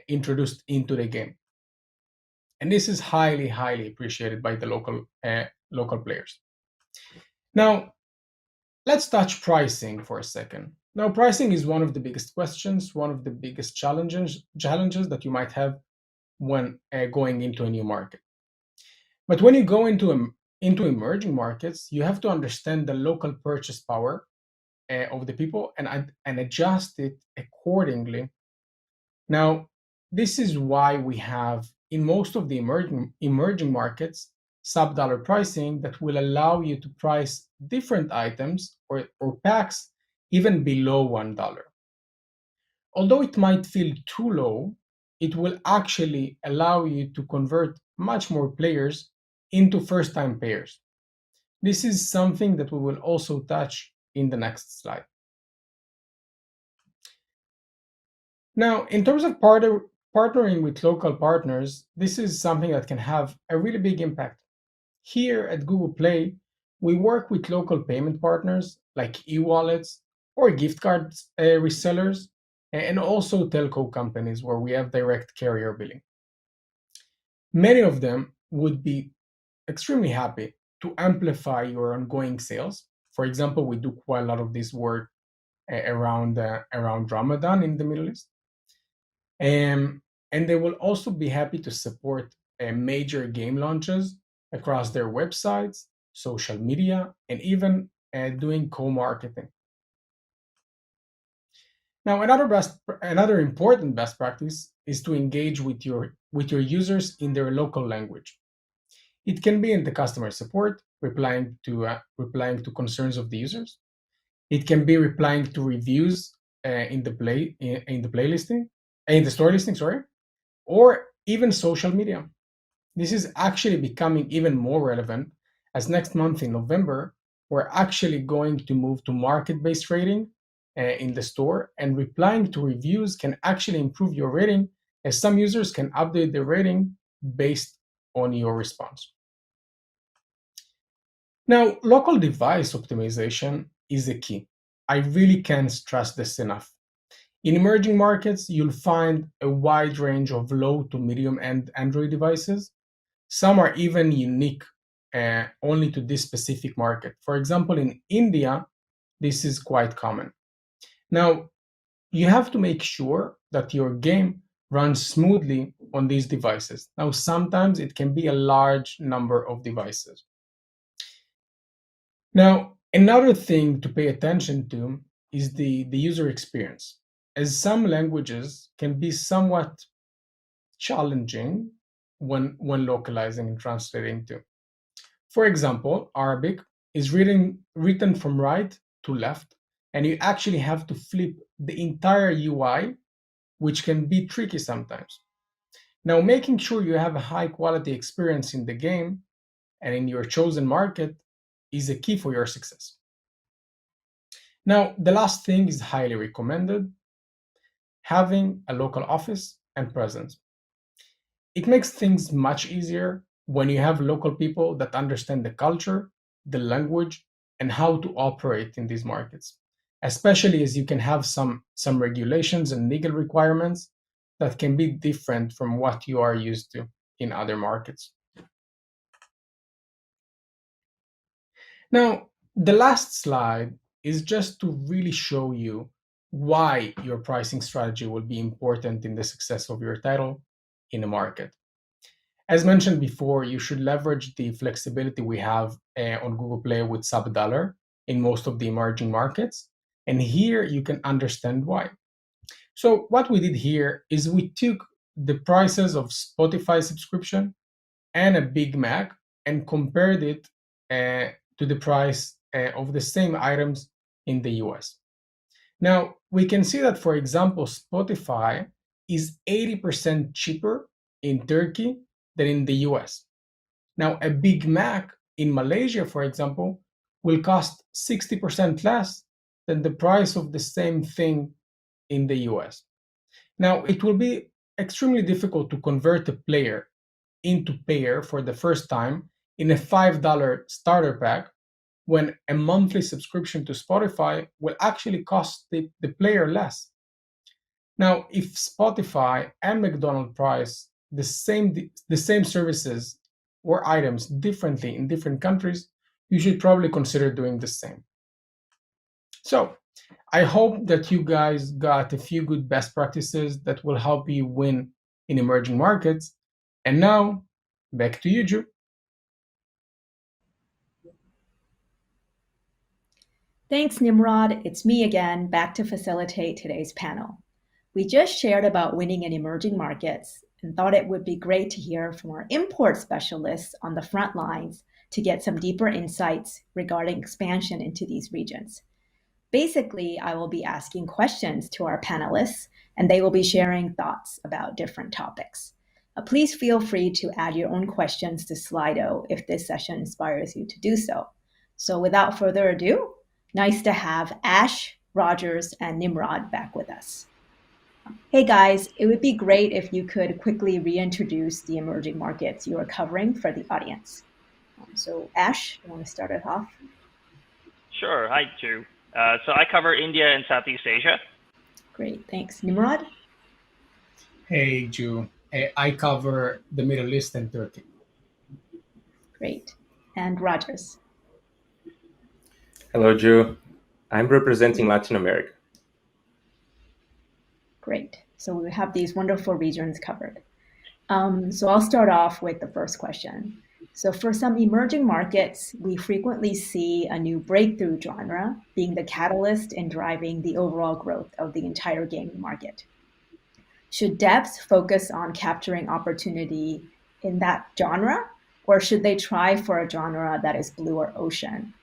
introduced into the game. And this is highly, highly appreciated by the local players. Now, let's touch pricing for a second. Now, pricing is one of the biggest questions, one of the biggest challenges that you might have when going into a new market. But when you go into emerging markets, you have to understand the local purchase power of the people and adjust it accordingly. Now, this is why we have in most of the emerging markets sub-dollar pricing that will allow you to price different items or packs even below $1. Although it might feel too low, it will actually allow you to convert much more players into first-time payers. This is something that we will also touch in the next slide. Now, in terms of partnering with local partners, this is something that can have a really big impact. Here at Google Play, we work with local payment partners like e-wallets or gift cards resellers, and also telco companies where we have direct carrier billing. Many of them would be extremely happy to amplify your ongoing sales. For example, we do quite a lot of this work around Ramadan in the Middle East. And they will also be happy to support major game launches across their websites, social media, and even doing co-marketing. Now, another important best practice is to engage with your users in their local language. It can be in the customer support, replying to concerns of the users. It can be replying to reviews in the store listing, sorry, or even social media. This is actually becoming even more relevant as next month in November, we're actually going to move to market-based rating in the store, and replying to reviews can actually improve your rating as some users can update their rating based on your response. Now, local device optimization is the key. I really can't stress this enough. In emerging markets, you'll find a wide range of low to medium-end Android devices. Some are even unique only to this specific market. For example, in India, this is quite common. Now, you have to make sure that your game runs smoothly on these devices. Now, sometimes it can be a large number of devices. Now, another thing to pay attention to is the user experience, as some languages can be somewhat challenging when localizing and translating to. For example, Arabic is written from right to left, and you actually have to flip the entire UI, which can be tricky sometimes. Now, making sure you have a high quality experience in the game and in your chosen market is a key for your success. Now, the last thing is highly recommended: having a local office and presence. It makes things much easier when you have local people that understand the culture, the language, and how to operate in these markets, especially as you can have some regulations and legal requirements that can be different from what you are used to in other markets. Now, the last slide is just to really show you why your pricing strategy will be important in the success of your title in a market. As mentioned before, you should leverage the flexibility we have on Google Play with sub-dollar in most of the emerging markets. And here you can understand why. So what we did here is we took the prices of Spotify subscription and a Big Mac and compared it to the price of the same items in the US. Now, we can see that, for example, Spotify is 80% cheaper in Turkey than in the US. Now, a Big Mac in Malaysia, for example, will cost 60% less than the price of the same thing in the US. Now, it will be extremely difficult to convert a player into payer for the first time in a $5 starter pack when a monthly subscription to Spotify will actually cost the player less. Now, if Spotify and McDonald's price the same services or items differently in different countries, you should probably consider doing the same. So I hope that you guys got a few good best practices that will help you win in emerging markets. And now, back to you, Drew. Thanks, Nimrod. It's me again, back to facilitate today's panel. We just shared about winning in emerging markets and thought it would be great to hear from our import specialists on the front lines to get some deeper insights regarding expansion into these regions. Basically, I will be asking questions to our panelists, and they will be sharing thoughts about different topics. Please feel free to add your own questions to Slido if this session inspires you to do so. So without further ado, nice to have Ash, Rogers, and Nimrod back with us. Hey guys, it would be great if you could quickly reintroduce the emerging markets you are covering for the audience. So Ash, you want to start it off? Sure. Hi, Drew. So I cover India and Southeast Asia. Great, thanks. Nimrod? Hey, Drew. I cover the Middle East and Turkey. Great. And Rogers? Hello, Drew. I'm representing Latin America. Great. So we have these wonderful regions covered. So I'll start off with the first question. So for some emerging markets, we frequently see a new breakthrough genre being the catalyst in driving the overall growth of the entire gaming market. Should devs focus on capturing opportunity in that genre, or should they try for a genre that is blue or ocean?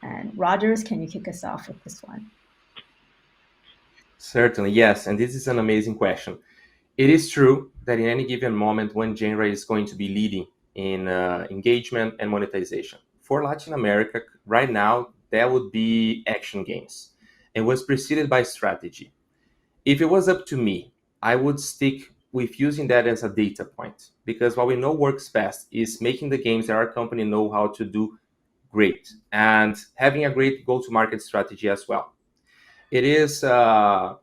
And Rogers, can you kick us off with this one? Certainly, yes. And this is an amazing question. It is true that in any given moment, one genre is going to be leading in engagement and monetization. For Latin America, right now, that would be action games and was preceded by strategy. If it was up to me, I would stick with using that as a data point, because what we know works best is making the games that our company know how to do great and having a great go-to-market strategy as well. It is a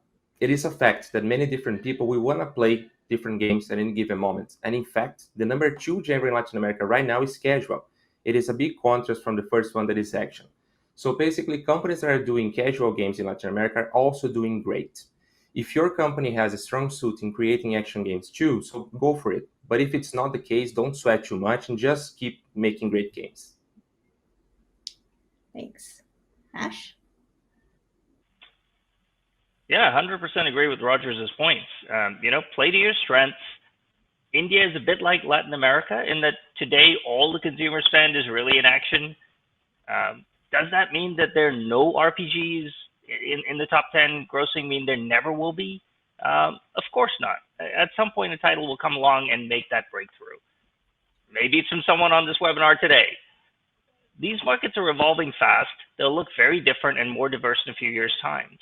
fact that many different people will want to play different games at any given moment. And in fact, the number 2 genre in Latin America right now is casual. It is a big contrast from the first one that is action. So basically, companies that are doing casual games in Latin America are also doing great. If your company has a strong suit in creating action games too, so go for it. But if it's not the case, don't sweat too much and just keep making great games. Thanks. Ash? Yeah, 100% agree with Rogers' points. Play to your strengths. India is a bit like Latin America in that today all the consumer spend is really in action. Does that mean that there are no RPGs in the top 10 grossing mean there never will be? Of course not. At some point, a title will come along and make that breakthrough. Maybe it's from someone on this webinar today. These markets are evolving fast. They'll look very different and more diverse in a few years' time.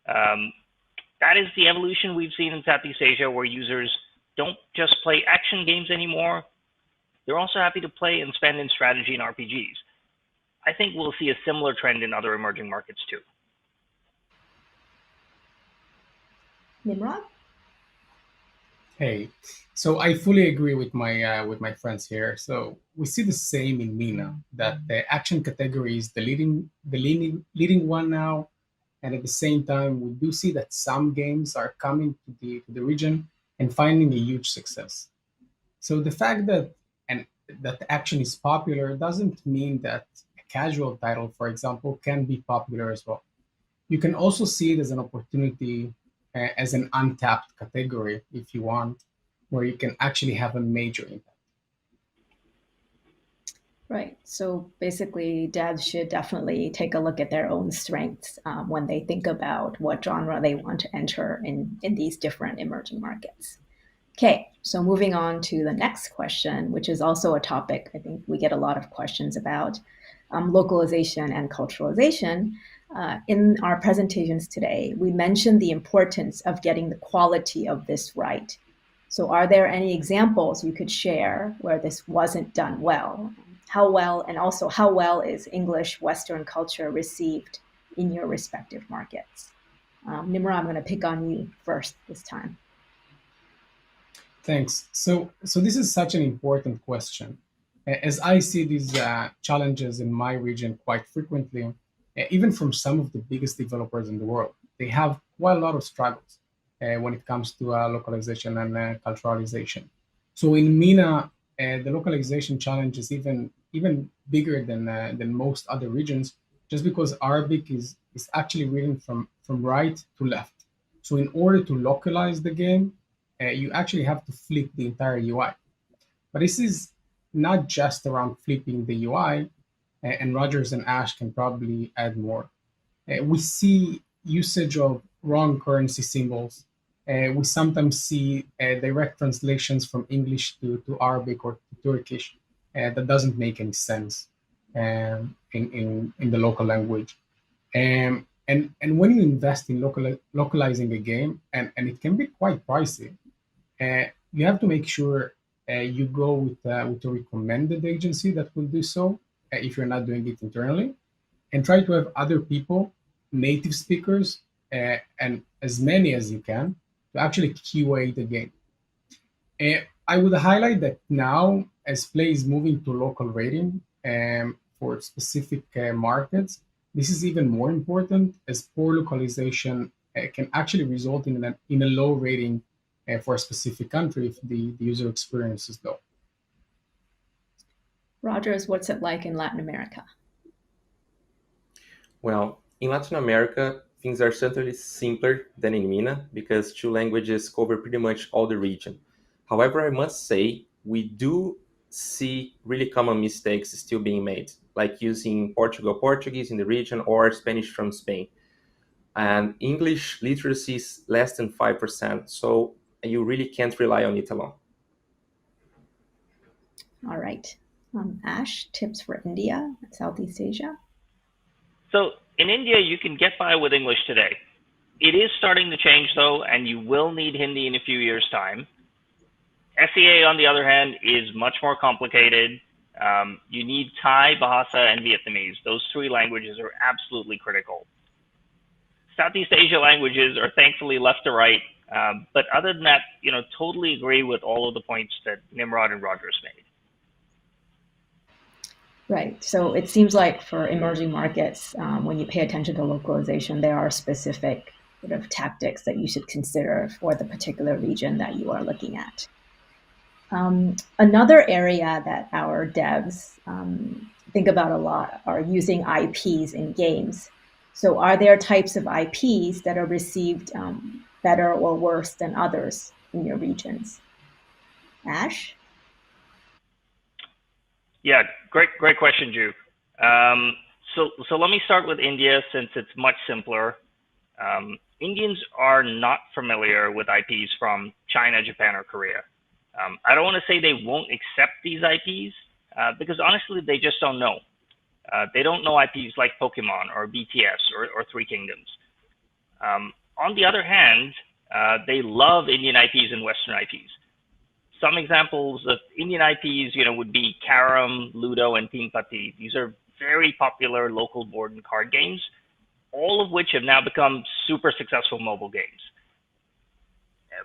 That is the evolution we've seen in Southeast Asia, where users don't just play action games anymore. They're also happy to play and spend in strategy and RPGs. I think we'll see a similar trend in other emerging markets too. Nimrod? Hey, so I fully agree with my friends here. So we see the same in MENA, that the action category is the leading one now. And at the same time, we do see that some games are coming to the region and finding a huge success. So the fact that that action is popular doesn't mean that a casual title, for example, can be popular as well. You can also see it as an opportunity, as an untapped category, if you want, where you can actually have a major impact. Right. So basically, devs should definitely take a look at their own strengths when they think about what genre they want to enter in these different emerging markets. Okay, so moving on to the next question, which is also a topic I think we get a lot of questions about, localization and culturalization. In our presentations today, we mentioned the importance of getting the quality of this right. So are there any examples you could share where this wasn't done well? How well, and also how well is English Western culture received in your respective markets? Nimrod, I'm going to pick on you first this time. Thanks. So this is such an important question. As I see these challenges in my region quite frequently, even from some of the biggest developers in the world, they have quite a lot of struggles when it comes to localization and culturalization. So in MENA, the localization challenge is even bigger than most other regions, just because Arabic is actually written from right to left. So in order to localize the game, you actually have to flip the entire UI. But this is not just around flipping the UI, and Rogers and Ash can probably add more. We see usage of wrong currency symbols. We sometimes see direct translations from English to Arabic or to Turkish that doesn't make any sense in the local language. And when you invest in localizing a game, and it can be quite pricey, you have to make sure you go with a recommended agency that will do so if you're not doing it internally, and try to have other people, native speakers, and as many as you can, to actually QA the game. I would highlight that now, as Play is moving to local rating for specific markets, this is even more important as poor localization can actually result in a low rating for a specific country if the user experience is low. Rogers, what's it like in Latin America? Well, in Latin America, things are certainly simpler than in MENA because two languages cover pretty much all the region. However, I must say, we do see really common mistakes still being made, like using Portuguese in the region or Spanish from Spain. And English literacy is less than 5%, so you really can't rely on it alone. All right. Ash, tips for India, Southeast Asia? So in India, you can get by with English today. It is starting to change, though, and you will need Hindi in a few years' time. SEA, on the other hand, is much more complicated. You need Thai, Bahasa, and Vietnamese. Those three languages are absolutely critical. Southeast Asia languages are thankfully left to right, but other than that, totally agree with all of the points that Nimrod and Rogers made. Right. So it seems like for emerging markets, when you pay attention to localization, there are specific sort of tactics that you should consider for the particular region that you are looking at. Another area that our devs think about a lot are using IPs in games. So are there types of IPs that are received better or worse than others in your regions? Ash? Yeah, great question, Ju. So let me start with India since it's much simpler. Indians are not familiar with IPs from China, Japan, or Korea. I don't want to say they won't accept these IPs because honestly, they just don't know. They don't know IPs like Pokemon or BTS or Three Kingdoms. On the other hand, they love Indian IPs and Western IPs. Some examples of Indian IPs, would be Carom, Ludo, and Teen Patti. These are very popular local board and card games, all of which have now become super successful mobile games.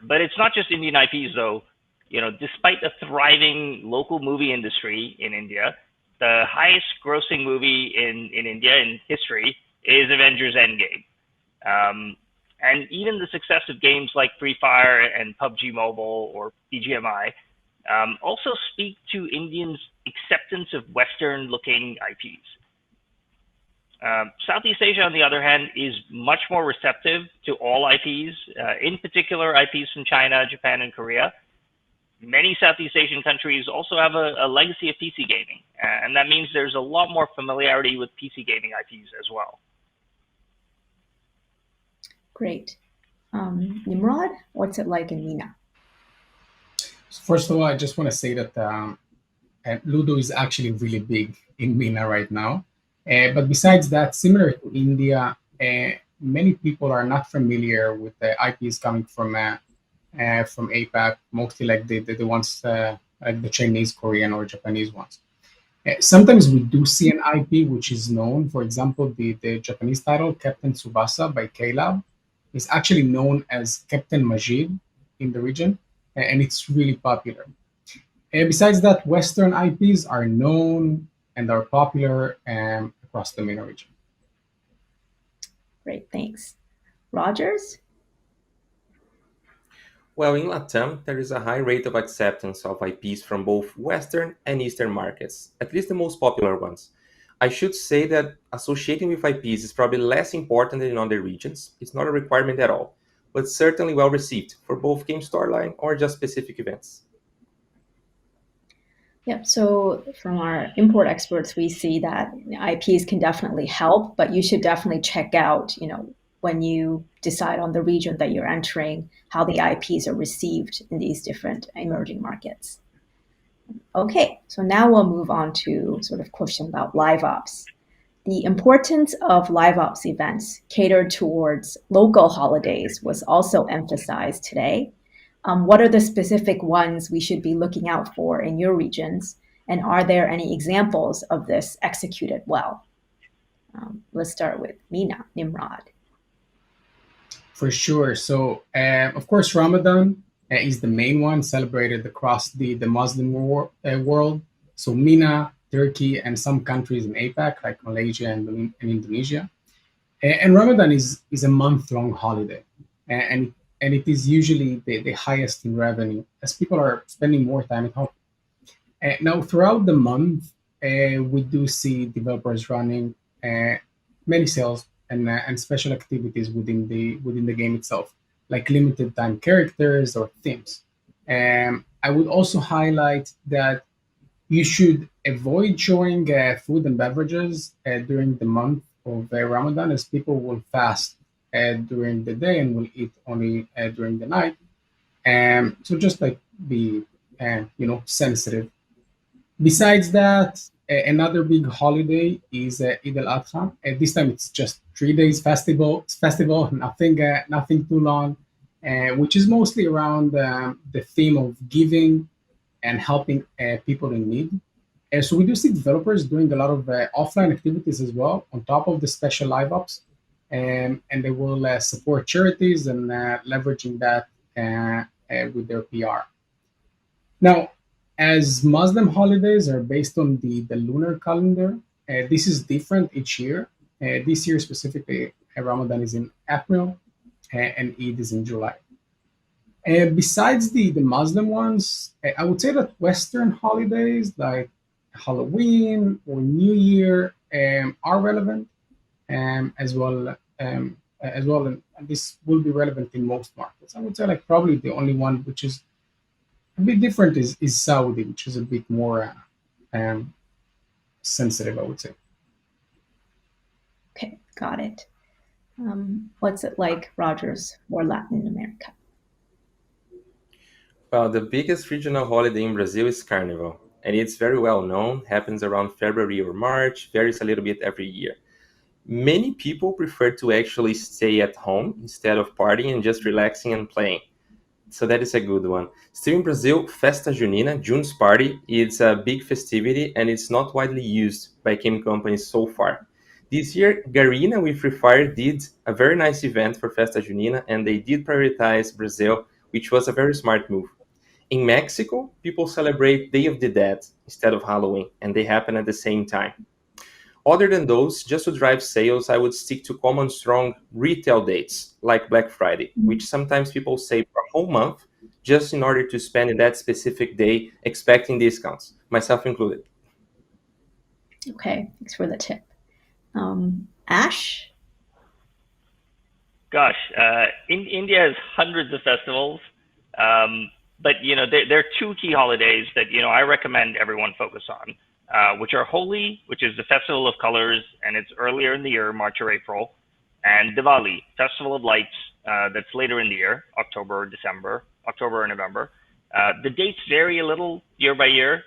But it's not just Indian IPs, though. Despite the thriving local movie industry in India, the highest grossing movie in India in history is Avengers Endgame. And even the success of games like Free Fire and PUBG Mobile or BGMI also speak to Indians' acceptance of Western-looking IPs. Southeast Asia, on the other hand, is much more receptive to all IPs, in particular IPs from China, Japan, and Korea. Many Southeast Asian countries also have a legacy of PC gaming, and that means there's a lot more familiarity with PC gaming IPs as well. Great. Nimrod, what's it like in MENA? First of all, I just want to say that Ludo is actually really big in MENA right now. But besides that, similar to India, many people are not familiar with the IPs coming from APAC, mostly like the ones like the Chinese, Korean, or Japanese ones. Sometimes we do see an IP which is known. For example, the Japanese title Captain Tsubasa by K-Lab is actually known as Captain Majid in the region. and it's really popular. Besides that, Western IPs are known and are popular across the MENA region. Great, thanks. Rogers? Well, in LATAM, there is a high rate of acceptance of IPs from both Western and Eastern markets, at least the most popular ones. I should say that associating with IPs is probably less important than in other regions. It's not a requirement at all, but certainly well received for both game storyline or just specific events. Yep. So from our import experts, we see that IPs can definitely help, but you should definitely check out, when you decide on the region that you're entering, how the IPs are received in these different emerging markets. Okay, so now we'll move on to sort of question about live ops. The importance of live ops events catered towards local holidays was also emphasized today. What are the specific ones we should be looking out for in your regions? And are there any examples of this executed well? Let's start with Mina, Nimrod. For sure. So, of course, Ramadan is the main one celebrated across the Muslim world. So, MENA, Turkey, and some countries in APAC, like Malaysia and Indonesia. And Ramadan is a month-long holiday, and it is usually the highest in revenue as people are spending more time at home. Now, throughout the month, we do see developers running many sales and special activities within the game itself, like limited time characters or themes. I would also highlight that you should avoid showing food and beverages during the month of Ramadan, as people will fast during the day and will eat only during the night. So just like be sensitive. Besides that, another big holiday is Eid al-Adha. This time it's just 3 days festival, nothing too long, which is mostly around the theme of giving and helping people in need. So we do see developers doing a lot of offline activities as well on top of the special live ops, and they will support charities and leveraging that with their PR. Now, as Muslim holidays are based on the lunar calendar, this is different each year. This year specifically, Ramadan is in April and Eid is in July. Besides the Muslim ones, I would say that Western holidays like Halloween or New Year are relevant as well, and this will be relevant in most markets. I would say like probably the only one which is a bit different is Saudi, which is a bit more sensitive, I would say. Okay, got it. What's it like, Rogers, for Latin America? Well, the biggest regional holiday in Brazil is Carnival, and it's very well known, happens around February or March, varies a little bit every year. Many people prefer to actually stay at home instead of partying and just relaxing and playing. So that is a good one. Still in Brazil, Festa Junina, June's party, is a big festivity and it's not widely used by game companies so far. This year, Garena with Free Fire did a very nice event for Festa Junina and they did prioritize Brazil, which was a very smart move. In Mexico, people celebrate Day of the Dead instead of Halloween, and they happen at the same time. Other than those, just to drive sales, I would stick to common strong retail dates like Black Friday, which sometimes people save for a whole month just in order to spend in that specific day expecting discounts, myself included. Okay, thanks for the tip. Ash? Gosh, India has hundreds of festivals, but there are two key holidays that I recommend everyone focus on, which are Holi, which is the Festival of Colors, and it's earlier in the year, March or April, and Diwali, Festival of Lights, that's later in the year, October or November. The dates vary a little year by year.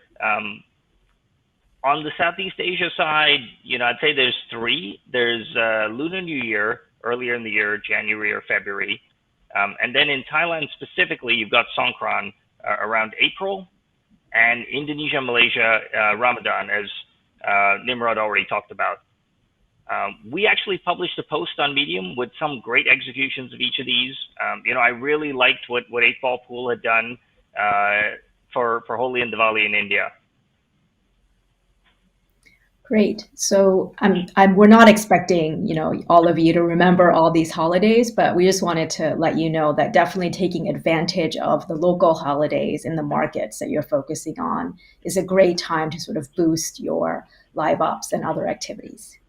On the Southeast Asia side, I'd say there's three. There's Lunar New Year, earlier in the year, January or February. And then in Thailand specifically, you've got Songkran around April, and Indonesia, Malaysia, Ramadan, as Nimrod already talked about. We actually published a post on Medium with some great executions of each of these. I really liked what 8 Ball Pool had done for Holi and Diwali in India. Great. So we're not expecting, all of you to remember all these holidays, but we just wanted to let you know that definitely taking advantage of the local holidays in the markets that you're focusing on is a great time to sort of boost your live ops and other activities.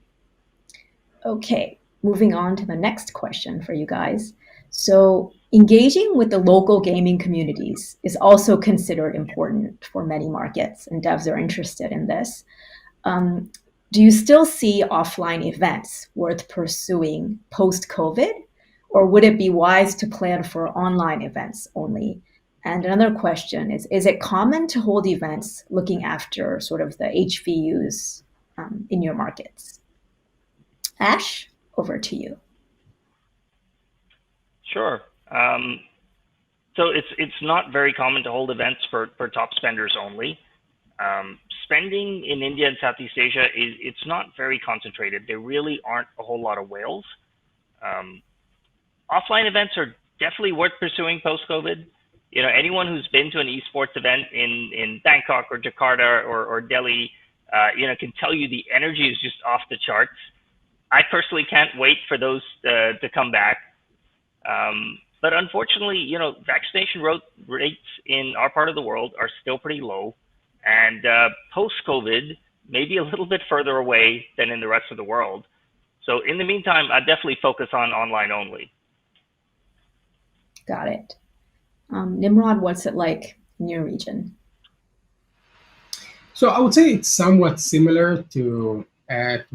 Okay, moving on to the next question for you guys. So, engaging with the local gaming communities is also considered important for many markets, and devs are interested in this. Um, do you still see offline events worth pursuing post COVID, or would it be wise to plan for online events only? And another question is it common to hold events looking after sort of the HVUs in your markets? Ash, over to you. Sure. So it's not very common to hold events for top spenders only. Spending in India and Southeast Asia it's not very concentrated. There really aren't a whole lot of whales. Offline events are definitely worth pursuing post COVID. Anyone who's been to an esports event in Bangkok or Jakarta or Delhi, can tell you the energy is just off the charts. I personally can't wait for those to come back. But unfortunately, vaccination rates in our part of the world are still pretty low, and post-COVID, maybe a little bit further away than in the rest of the world. So in the meantime, I definitely focus on online only. Got it. Nimrod, what's it like in your region? So I would say it's somewhat similar to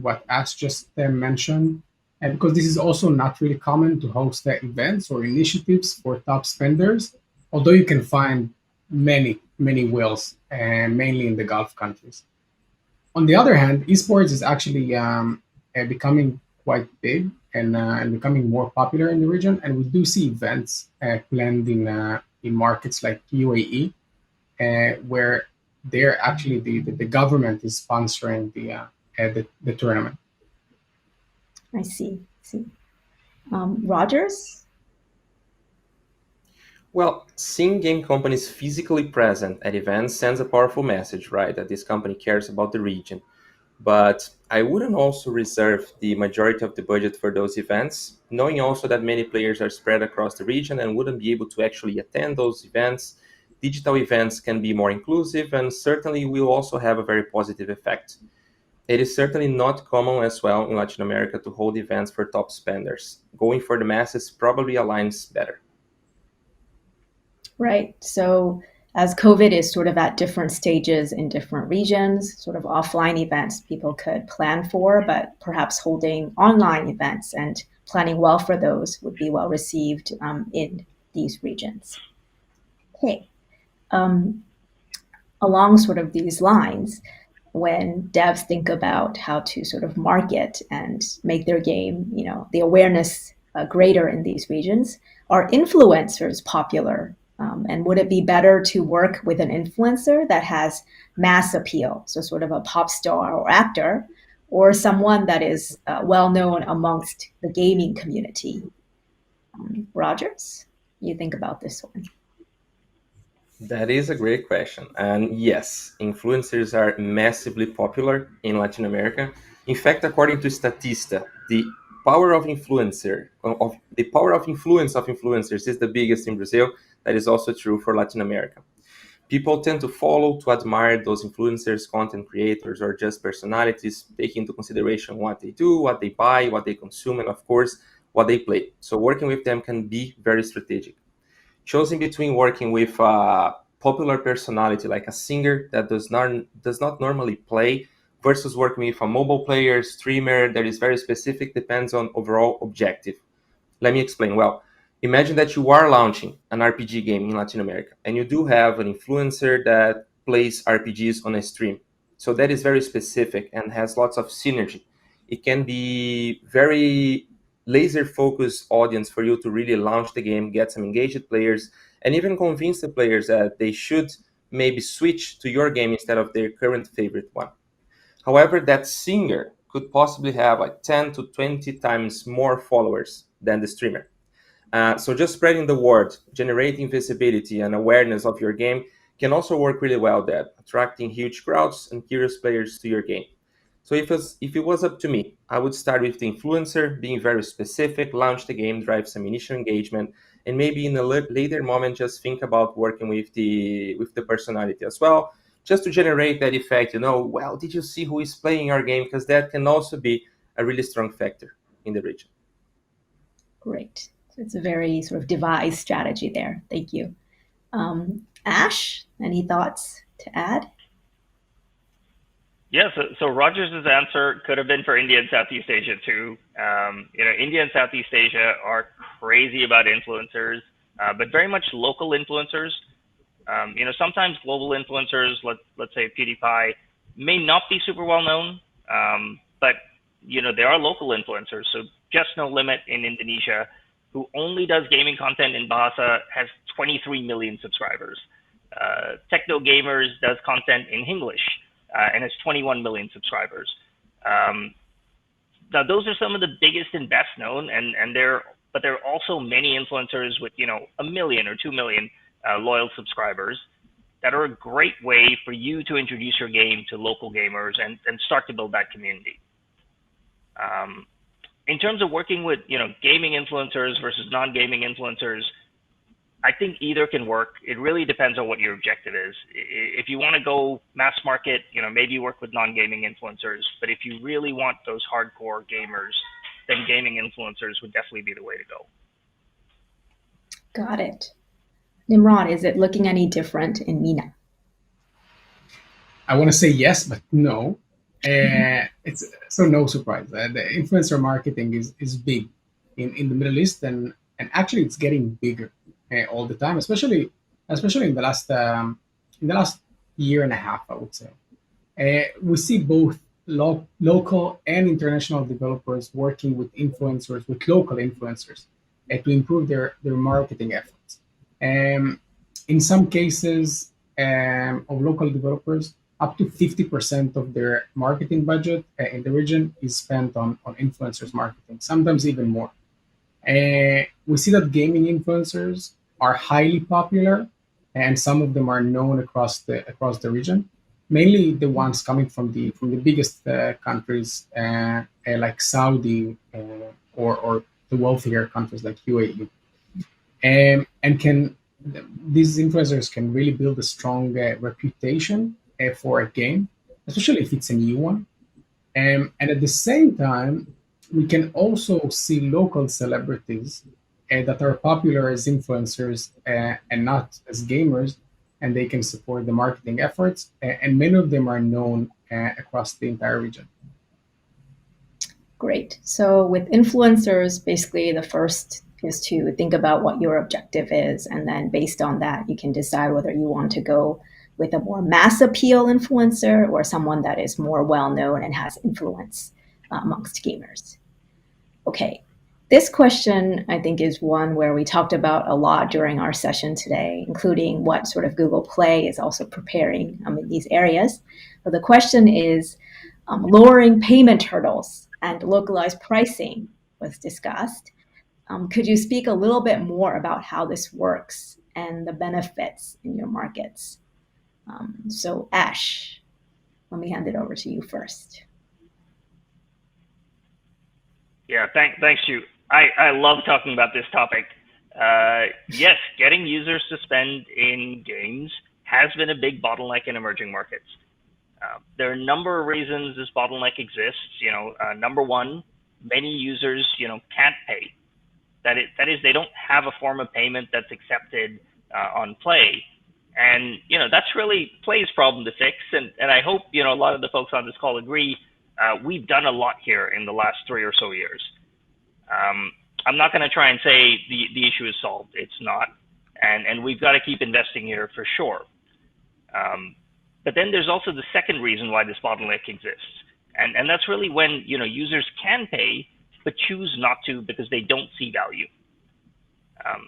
what Ash just mentioned, because this is also not really common to host events or initiatives for top spenders, although you can find many whales, mainly in the Gulf countries. On the other hand, esports is actually becoming quite big and becoming more popular in the region, and we do see events planned in markets like UAE, where they're actually the government is sponsoring the tournament. I see. Rogers? Well, seeing game companies physically present at events sends a powerful message, right? That this company cares about the region. But I wouldn't also reserve the majority of the budget for those events, knowing also that many players are spread across the region and wouldn't be able to actually attend those events. Digital events can be more inclusive and certainly will also have a very positive effect. It is certainly not common as well in Latin America to hold events for top spenders. Going for the masses probably aligns better. Right. So as COVID is sort of at different stages in different regions, sort of offline events people could plan for, but perhaps holding online events and planning well for those would be well received in these regions. Okay. Along sort of these lines, when devs think about how to sort of market and make their game, the awareness greater in these regions, are influencers popular? And would it be better to work with an influencer that has mass appeal, so sort of a pop star or actor, or someone that is well known amongst the gaming community? Rogers, you think about this one? That is a great question. And yes, influencers are massively popular in Latin America. In fact, according to Statista, the power of influence of influencers is the biggest in Brazil. That is also true for Latin America. People tend to follow, to admire those influencers, content creators, or just personalities, taking into consideration what they do, what they buy, what they consume, and of course, what they play. So working with them can be very strategic. Choosing between working with a popular personality like a singer that does not normally play versus working with a mobile player, streamer that is very specific depends on overall objective. Let me explain. Well, imagine that you are launching an RPG game in Latin America and you do have an influencer that plays RPGs on a stream. So that is very specific and has lots of synergy. It can be very laser focused audience for you to really launch the game, get some engaged players, and even convince the players that they should maybe switch to your game instead of their current favorite one. However, that singer could possibly have like 10 to 20 times more followers than the streamer. So just spreading the word, generating visibility and awareness of your game can also work really well there, attracting huge crowds and curious players to your game. So if it was up to me, I would start with the influencer, being very specific, launch the game, drive some initial engagement, and maybe in a later moment, just think about working with the personality as well, just to generate that effect. Well, did you see who is playing our game? Because that can also be a really strong factor in the region. Great. So it's a very sort of devised strategy there. Thank you. Ash, any thoughts to add? Yeah, so Rogers' answer could have been for India and Southeast Asia too. India and Southeast Asia are crazy about influencers, but very much local influencers. Sometimes global influencers, let's say PewDiePie, may not be super well known, but there are local influencers. So Just No Limit in Indonesia, who only does gaming content in Bahasa, has 23 million subscribers. Techno Gamers does content in English and has 21 million subscribers. Now, those are some of the biggest and best known, but there are also many influencers with 1 million or 2 million loyal subscribers that are a great way for you to introduce your game to local gamers and start to build that community. In terms of working with gaming influencers versus non-gaming influencers, I think either can work. It really depends on what your objective is. If you want to go mass market, maybe you work with non-gaming influencers. But if you really want those hardcore gamers, then gaming influencers would definitely be the way to go. Got it. Nimrod, is it looking any different in MENA? I want to say yes, but no. It's so no surprise. The influencer marketing is big in the Middle East, and actually it's getting bigger all the time, especially in the last year and a half, I would say. We see both local and international developers working with local influencers, to improve their marketing efforts. In some cases, of local developers, up to 50% of their marketing budget in the region is spent on influencers marketing, sometimes even more. We see that gaming influencers are highly popular, and some of them are known across the region. Mainly the ones coming from the biggest countries, like Saudi, or the wealthier countries like UAE, and these influencers can really build a strong reputation for a game, especially if it's a new one. And at the same time, we can also see local celebrities that are popular as influencers and not as gamers, and they can support the marketing efforts. And many of them are known across the entire region. Great. So with influencers, basically the first is to think about what your objective is, and then based on that, you can decide whether you want to go with a more mass appeal influencer or someone that is more well-known and has influence amongst gamers. Okay, this question, I think, is one where we talked about a lot during our session today, including what sort of Google Play is also preparing in these areas. But the question is, lowering payment hurdles and localized pricing was discussed. Could you speak a little bit more about how this works and the benefits in your markets? So Ash, let me hand it over to you first. Yeah, thanks, Stu. I love talking about this topic. Yes, getting users to spend in games has been a big bottleneck in emerging markets. There are a number of reasons this bottleneck exists. Number one, many users, can't pay. That is, they don't have a form of payment that's accepted on Play. And, that's really Play's problem to fix. And I hope, a lot of the folks on this call agree. We've done a lot here in the last 3 or so years. I'm not going to try and say the issue is solved. It's not. And we've got to keep investing here for sure. But then there's also the second reason why this bottleneck exists. And that's really when, users can pay, but choose not to because they don't see value.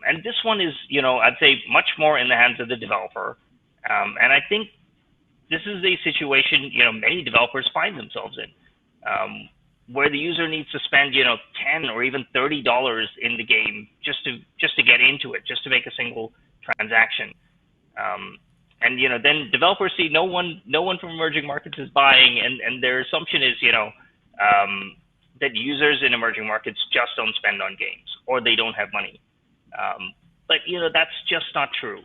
And this one is, I'd say much more in the hands of the developer. And I think this is a situation, many developers find themselves in. where the user needs to spend, $10 or even $30 in the game just to get into it, just to make a single transaction. And then developers see no one from emerging markets is buying, and their assumption is that users in emerging markets just don't spend on games, or they don't have money. But that's just not true.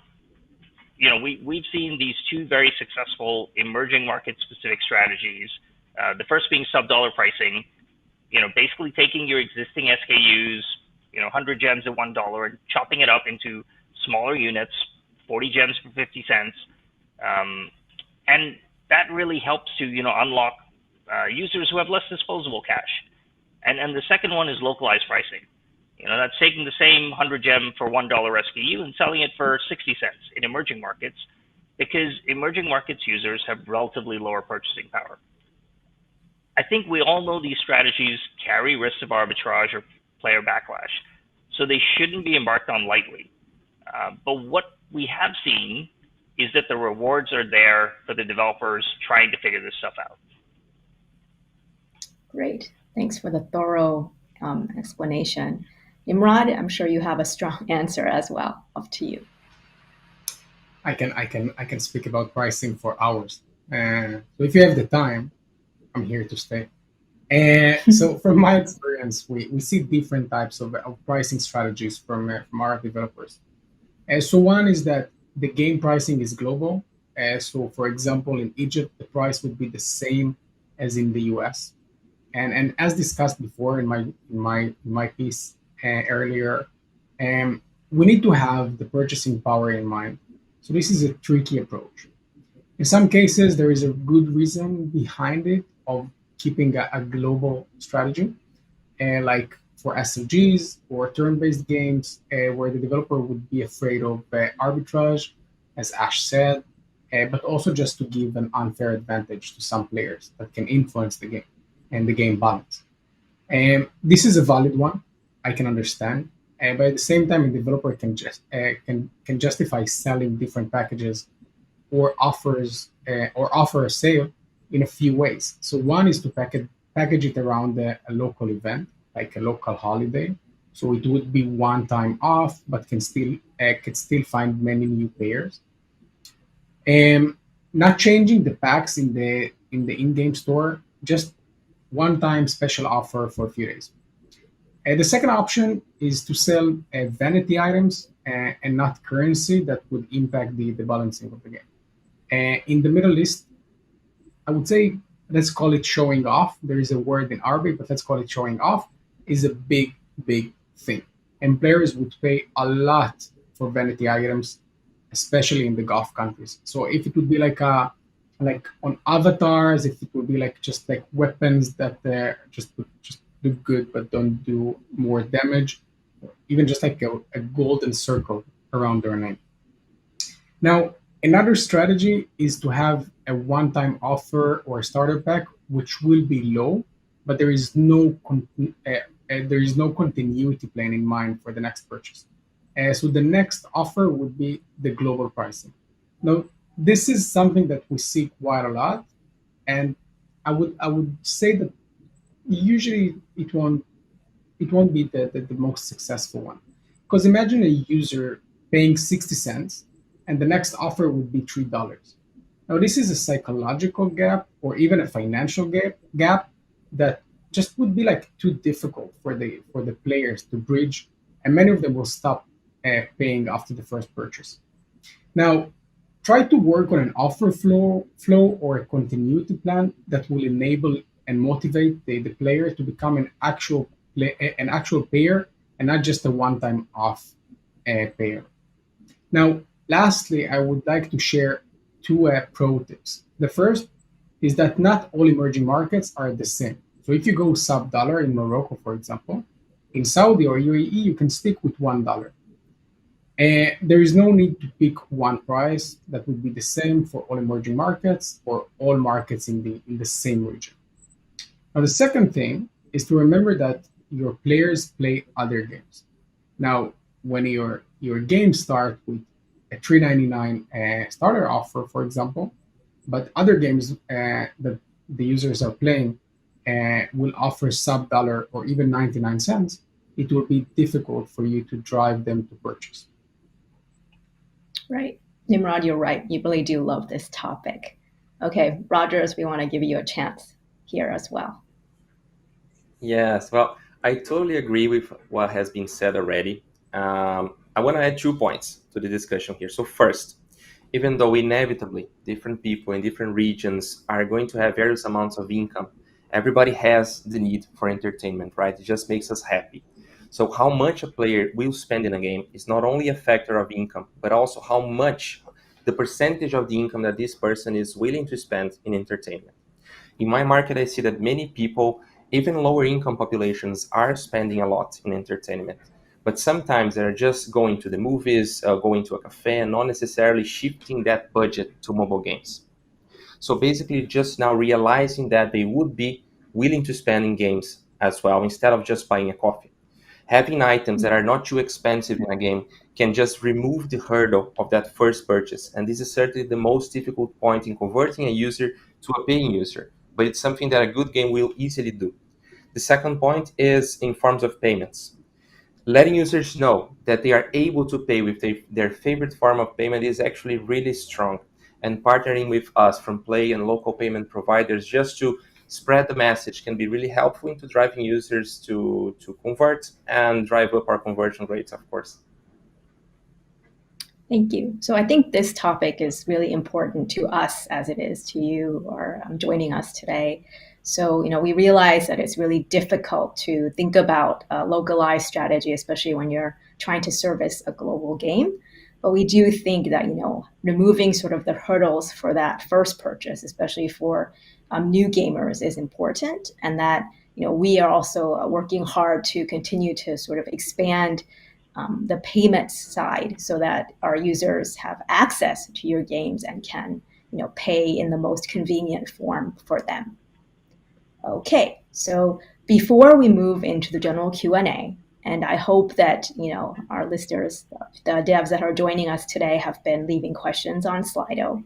We've seen these two very successful emerging market specific strategies. The first being sub-dollar pricing, basically taking your existing SKUs, 100 gems at $1 and chopping it up into smaller units, 40 gems for 50 cents. And that really helps to, unlock users who have less disposable cash. And the second one is localized pricing. That's taking the same 100 gem for $1 SKU and selling it for 60 cents in emerging markets, because emerging markets users have relatively lower purchasing power. I think we all know these strategies carry risks of arbitrage or player backlash, so they shouldn't be embarked on lightly. But what we have seen is that the rewards are there for the developers trying to figure this stuff out. Great. Thanks for the thorough explanation. Imrad, I'm sure you have a strong answer as well. Up to you. I can speak about pricing for hours. So if you have the time, I'm here to stay. So from my experience, we see different types of pricing strategies from our developers. So one is that the game pricing is global. So for example, in Egypt, the price would be the same as in the US. And as discussed before in my piece earlier, we need to have the purchasing power in mind. So this is a tricky approach. In some cases, there is a good reason behind it of keeping a global strategy, like for SLGs or turn-based games, where the developer would be afraid of arbitrage, as Ash said, but also just to give an unfair advantage to some players that can influence the game and the game balance. This is a valid one, I can understand, but at the same time, a developer can justify selling different packages or offer a sale in a few ways. So one is to package it around a local event, like a local holiday. So it would be one time off, but can still find many new players. Not changing the packs in the in-game store, just one time special offer for a few days. The second option is to sell vanity items and not currency that would impact the balancing of the game. In the Middle East, I would say, let's call it showing off. There is a word in Arabic, but let's call it showing off, is a big, big thing. And players would pay a lot for vanity items, especially in the Gulf countries. So if it would be like on avatars, if it would be just like weapons that just do good but don't do more damage, even just like a golden circle around their name. Now, another strategy is to have a one-time offer or a starter pack, which will be low, but there is no continuity plan in mind for the next purchase. So the next offer would be the global pricing. Now, this is something that we see quite a lot, and I would say that usually it won't be the most successful one, because imagine a user paying 60 cents and the next offer would be $3. Now this is a psychological gap or even a financial gap that just would be too difficult for the players to bridge, and many of them will stop paying after the first purchase. Now, try to work on an offer flow or a continuity plan that will enable and motivate the player to become an actual payer and not just a one-time off payer. Now, lastly, I would like to share two pro tips. The first is that not all emerging markets are the same. So if you go sub-dollar in Morocco, for example, in Saudi or UAE, you can stick with $1. There is no need to pick one price that would be the same for all emerging markets or all markets in the same region. Now, the second thing is to remember that your players play other games. Now, when your game starts with a $3.99 starter offer, for example, but other games that the users are playing will offer sub-dollar or even 99 cents, it will be difficult for you to drive them to purchase. Right. Nimrod, you're right. You really do love this topic. Okay, Rogers, we want to give you a chance here as well. Yes, well, I totally agree with what has been said already. I want to add 2 points to the discussion here. So, first, even though inevitably different people in different regions are going to have various amounts of income, everybody has the need for entertainment, right? It just makes us happy. So, how much a player will spend in a game is not only a factor of income, but also how much the percentage of the income that this person is willing to spend in entertainment. In my market, I see that many people, even lower income populations, are spending a lot in entertainment. But sometimes they're just going to the movies, going to a cafe, and not necessarily shifting that budget to mobile games. So basically, just now realizing that they would be willing to spend in games as well instead of just buying a coffee. Having items that are not too expensive in a game can just remove the hurdle of that first purchase. And this is certainly the most difficult point in converting a user to a paying user, but it's something that a good game will easily do. The second point is in forms of payments. Letting users know that they are able to pay with their favorite form of payment is actually really strong. And partnering with us from Play and local payment providers just to spread the message can be really helpful into driving users to convert and drive up our conversion rates, of course. Thank you. So I think this topic is really important to us as it is to you or joining us today. So, we realize that it's really difficult to think about a localized strategy, especially when you're trying to service a global game. But we do think that, removing sort of the hurdles for that first purchase, especially for new gamers, is important. And that, we are also working hard to continue to sort of expand the payments side so that our users have access to your games and can pay in the most convenient form for them. Okay, so before we move into the general Q&A, and I hope that our listeners, the devs that are joining us today, have been leaving questions on Slido,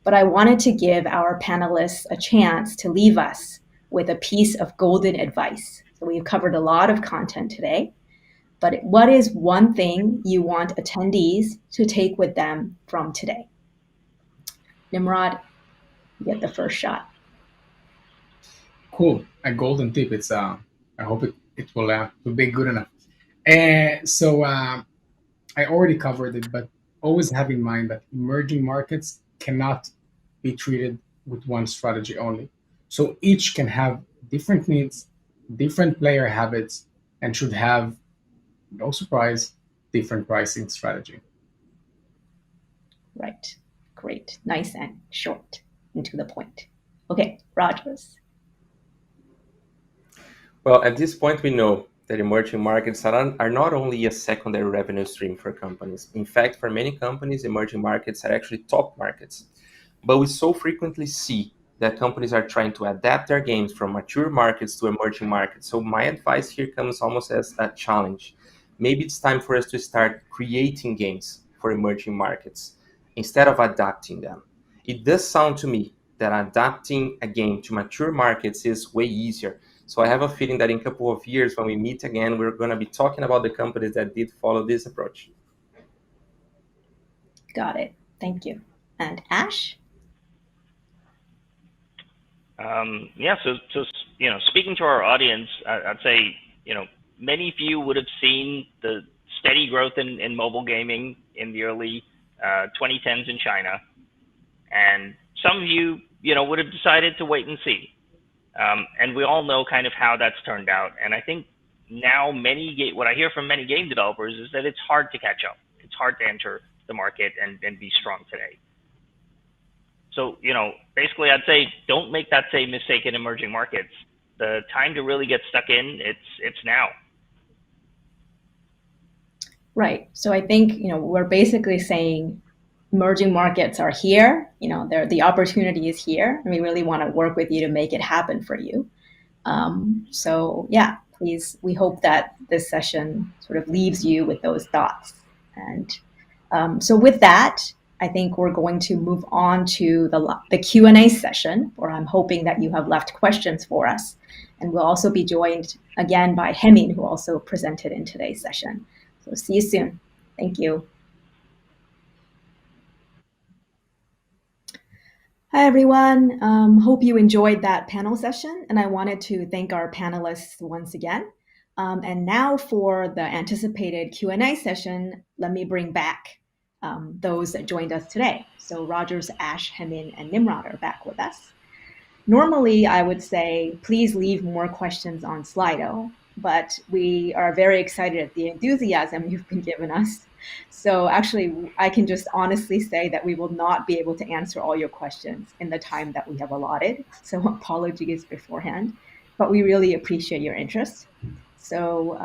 but I wanted to give our panelists a chance to leave us with a piece of golden advice. So we've covered a lot of content today, but what is one thing you want attendees to take with them from today? Nimrod, you get the first shot. Cool. A golden tip. It's I hope it will be good enough. So I already covered it, but always have in mind that emerging markets cannot be treated with one strategy only. So each can have different needs, different player habits, and should have, no surprise, different pricing strategy. Right. Great. Nice and short and to the point. Okay, Rogers. Well, at this point, we know that emerging markets are not only a secondary revenue stream for companies. In fact, for many companies, emerging markets are actually top markets. But we so frequently see that companies are trying to adapt their games from mature markets to emerging markets. So my advice here comes almost as a challenge. Maybe it's time for us to start creating games for emerging markets instead of adapting them. It does sound to me that adapting a game to mature markets is way easier. So I have a feeling that in a couple of years, when we meet again, we're going to be talking about the companies that did follow this approach. Got it. Thank you. And Ash? So speaking to our audience, I'd say, many of you would have seen the steady growth in mobile gaming in the early 2010s in China. And some of you, would have decided to wait and see. And we all know kind of how that's turned out. And I think now what I hear from many game developers is that it's hard to catch up. It's hard to enter the market and be strong today. So, basically I'd say don't make that same mistake in emerging markets. The time to really get stuck in, it's now. Right. So I think, we're basically saying emerging markets are here, the opportunity is here, and we really want to work with you to make it happen for you. So yeah, please, we hope that this session sort of leaves you with those thoughts. And so with that, I think we're going to move on to the Q&A session, where I'm hoping that you have left questions for us. And we'll also be joined again by Hemin, who also presented in today's session. So see you soon. Thank you. Hi, everyone. Hope you enjoyed that panel session, and I wanted to thank our panelists once again. And now for the anticipated Q&A session, let me bring back those that joined us today. So Rogers, Ash, Hemin, and Nimrod are back with us. Normally, I would say, please leave more questions on Slido, but we are very excited at the enthusiasm you've been given us. So actually, I can just honestly say that we will not be able to answer all your questions in the time that we have allotted. So apologies beforehand, but we really appreciate your interest. So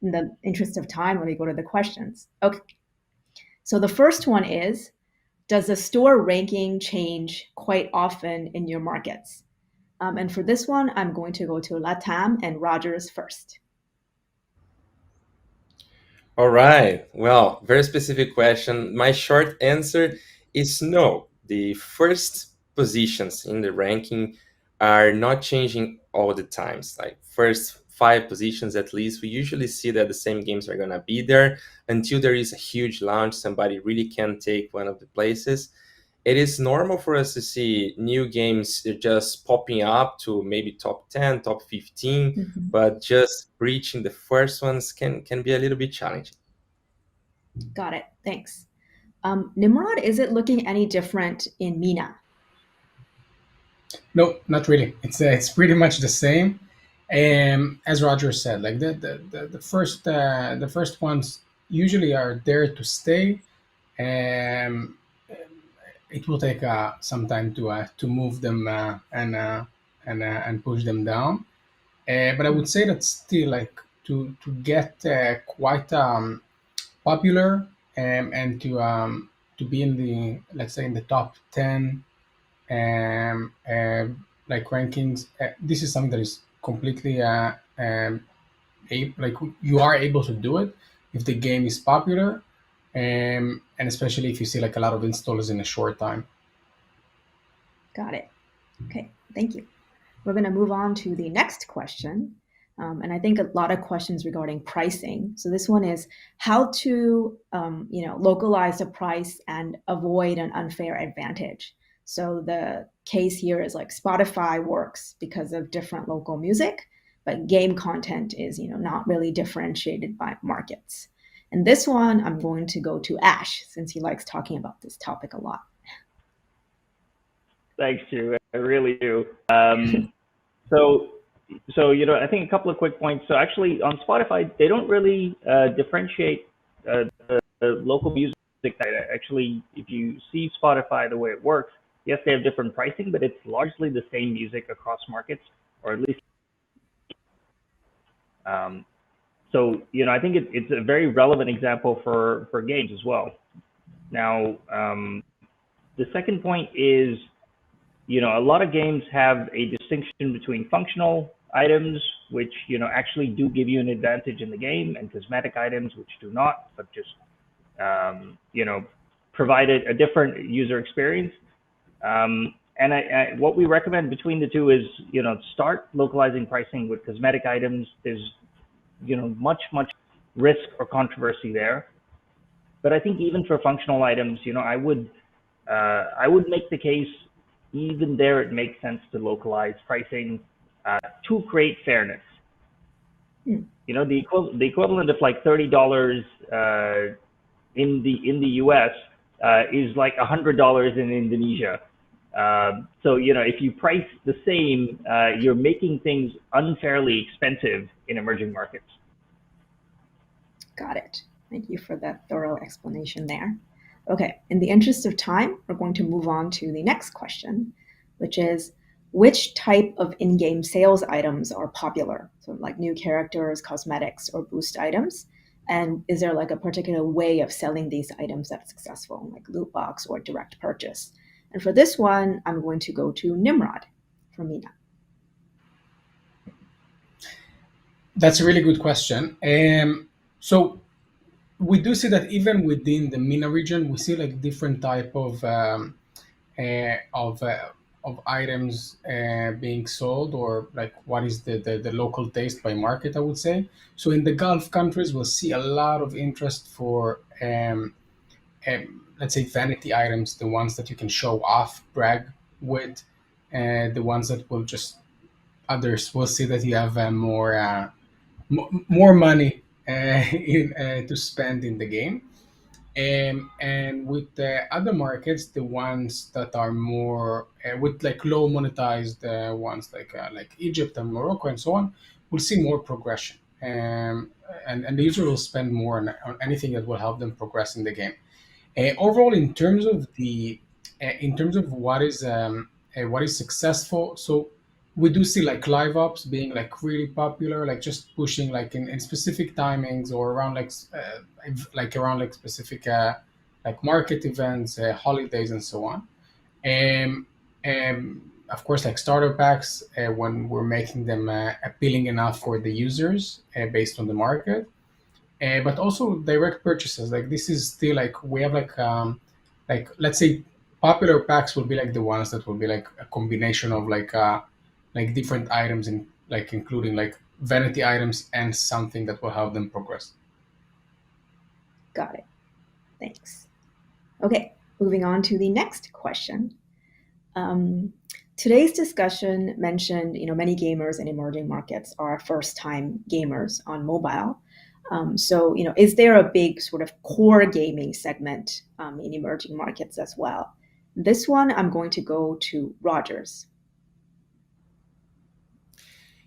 in the interest of time, let me go to the questions. Okay. So the first one is, does the store ranking change quite often in your markets? And for this one, I'm going to go to Latam and Rogers first. All right. Well, very specific question. My short answer is no. The first positions in the ranking are not changing all the times. Like first 5 positions at least, we usually see that the same games are gonna be there until there is a huge launch. Somebody really can take one of the places. It is normal for us to see new games just popping up to maybe top 10, top 15, but just reaching the first ones can be a little bit challenging. Got it. Thanks. Nimrod, is it looking any different in MENA? No, not really. It's pretty much the same. As Roger said, like the first ones usually are there to stay. Um, it will take some time to move them and push them down. But I would say that still, like to get quite popular and to be in the, let's say, in the top 10 like rankings. This is something that is completely like you are able to do it if the game is popular, and especially if you see like a lot of installs in a short time. Got it. Okay, thank you. We're going to move on to the next question. And I think a lot of questions regarding pricing. So this one is how to localize the price and avoid an unfair advantage. So the case here is like Spotify works because of different local music, but game content is not really differentiated by markets. And this one, I'm going to go to Ash, since he likes talking about this topic a lot. Thanks, Drew. I really do. So I think a couple of quick points. So actually, on Spotify, they don't really differentiate the local music. Actually, if you see Spotify the way it works, yes, they have different pricing, but it's largely the same music across markets, or at least. I think it's a very relevant example for games as well. Now, the second point is, a lot of games have a distinction between functional items, which, actually do give you an advantage in the game, and cosmetic items, which do not, but just, provide a different user experience. And what we recommend between the two is, start localizing pricing with cosmetic items. There's, much risk or controversy there. But I think even for functional items, I would make the case, even there it makes sense to localize pricing to create fairness. The equivalent of like $30 in the US is like $100 in Indonesia. So if you price the same, you're making things unfairly expensive in emerging markets. Got it. Thank you for that thorough explanation there. Okay, in the interest of time, we're going to move on to the next question, which is, which type of in-game sales items are popular? So like new characters, cosmetics, or boost items? And is there like a particular way of selling these items that's successful, like loot box or direct purchase? And for this one, I'm going to go to Nimrod from MENA. That's a really good question. So we do see that even within the MENA region, we see like different type uh, of uh, of items being sold, or like what is the local taste by market, I would say. So in the Gulf countries, we'll see a lot of interest for let's say vanity items, the ones that you can show off, brag with, the ones that will just others will see that you have more money to spend in the game. And with the other markets, the ones that are more with like low monetized ones, like Egypt and Morocco and so on, we'll see more progression. And the user will spend more on anything that will help them progress in the game. Overall, in terms of what is successful, so we do see like live ops being like really popular, like just pushing like in specific timings or around like around like specific like market events, holidays, and so on. And of course, like starter packs when we're making them appealing enough for the users based on the market, but also direct purchases. Like this is still like we have like let's say popular packs will be like the ones that will be like a combination of like different items, in like including like vanity items and something that will help them progress. Got it. Thanks. Okay, moving on to the next question. Today's discussion mentioned, many gamers in emerging markets are first-time gamers on mobile. So, is there a big sort of core gaming segment in emerging markets as well? This one, I'm going to go to Rogers.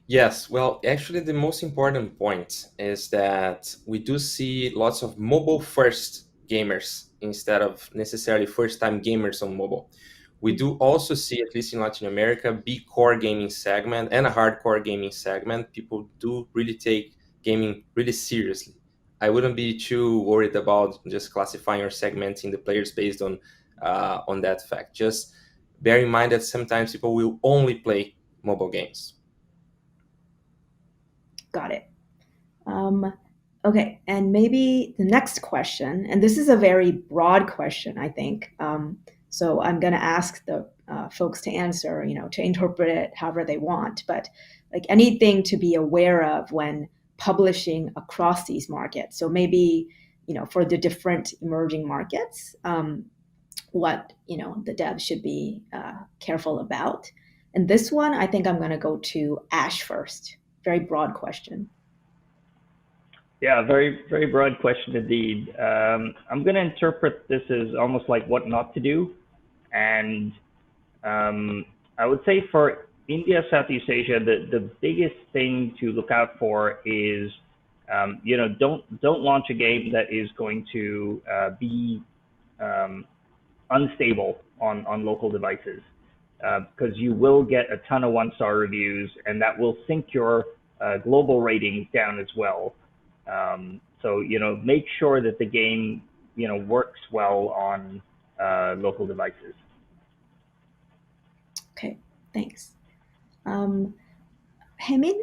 Yes, well, actually, the most important point is that we do see lots of mobile first gamers instead of necessarily first time gamers on mobile. We do also see, at least in Latin America, big core gaming segment and a hardcore gaming segment. People do really take gaming really seriously. I wouldn't be too worried about just classifying or segmenting the players based on that fact. Just bear in mind that sometimes people will only play mobile games. Got it. Okay, and maybe the next question, and this is a very broad question, I think. So I'm going to ask the folks to answer, to interpret it however they want, but like anything to be aware of when publishing across these markets. So maybe, for the different emerging markets, what, the devs should be careful about. And this one, I think I'm going to go to Ash first. Very broad question. Yeah, very, very broad question indeed. I'm going to interpret this as almost like what not to do. And I would say for India, Southeast Asia, the biggest thing to look out for is, don't launch a game that is going to be unstable on local devices, because you will get a ton of one-star reviews, and that will sink your global ratings down as well. So, make sure that the game, works well on local devices. Okay, thanks. Hamid,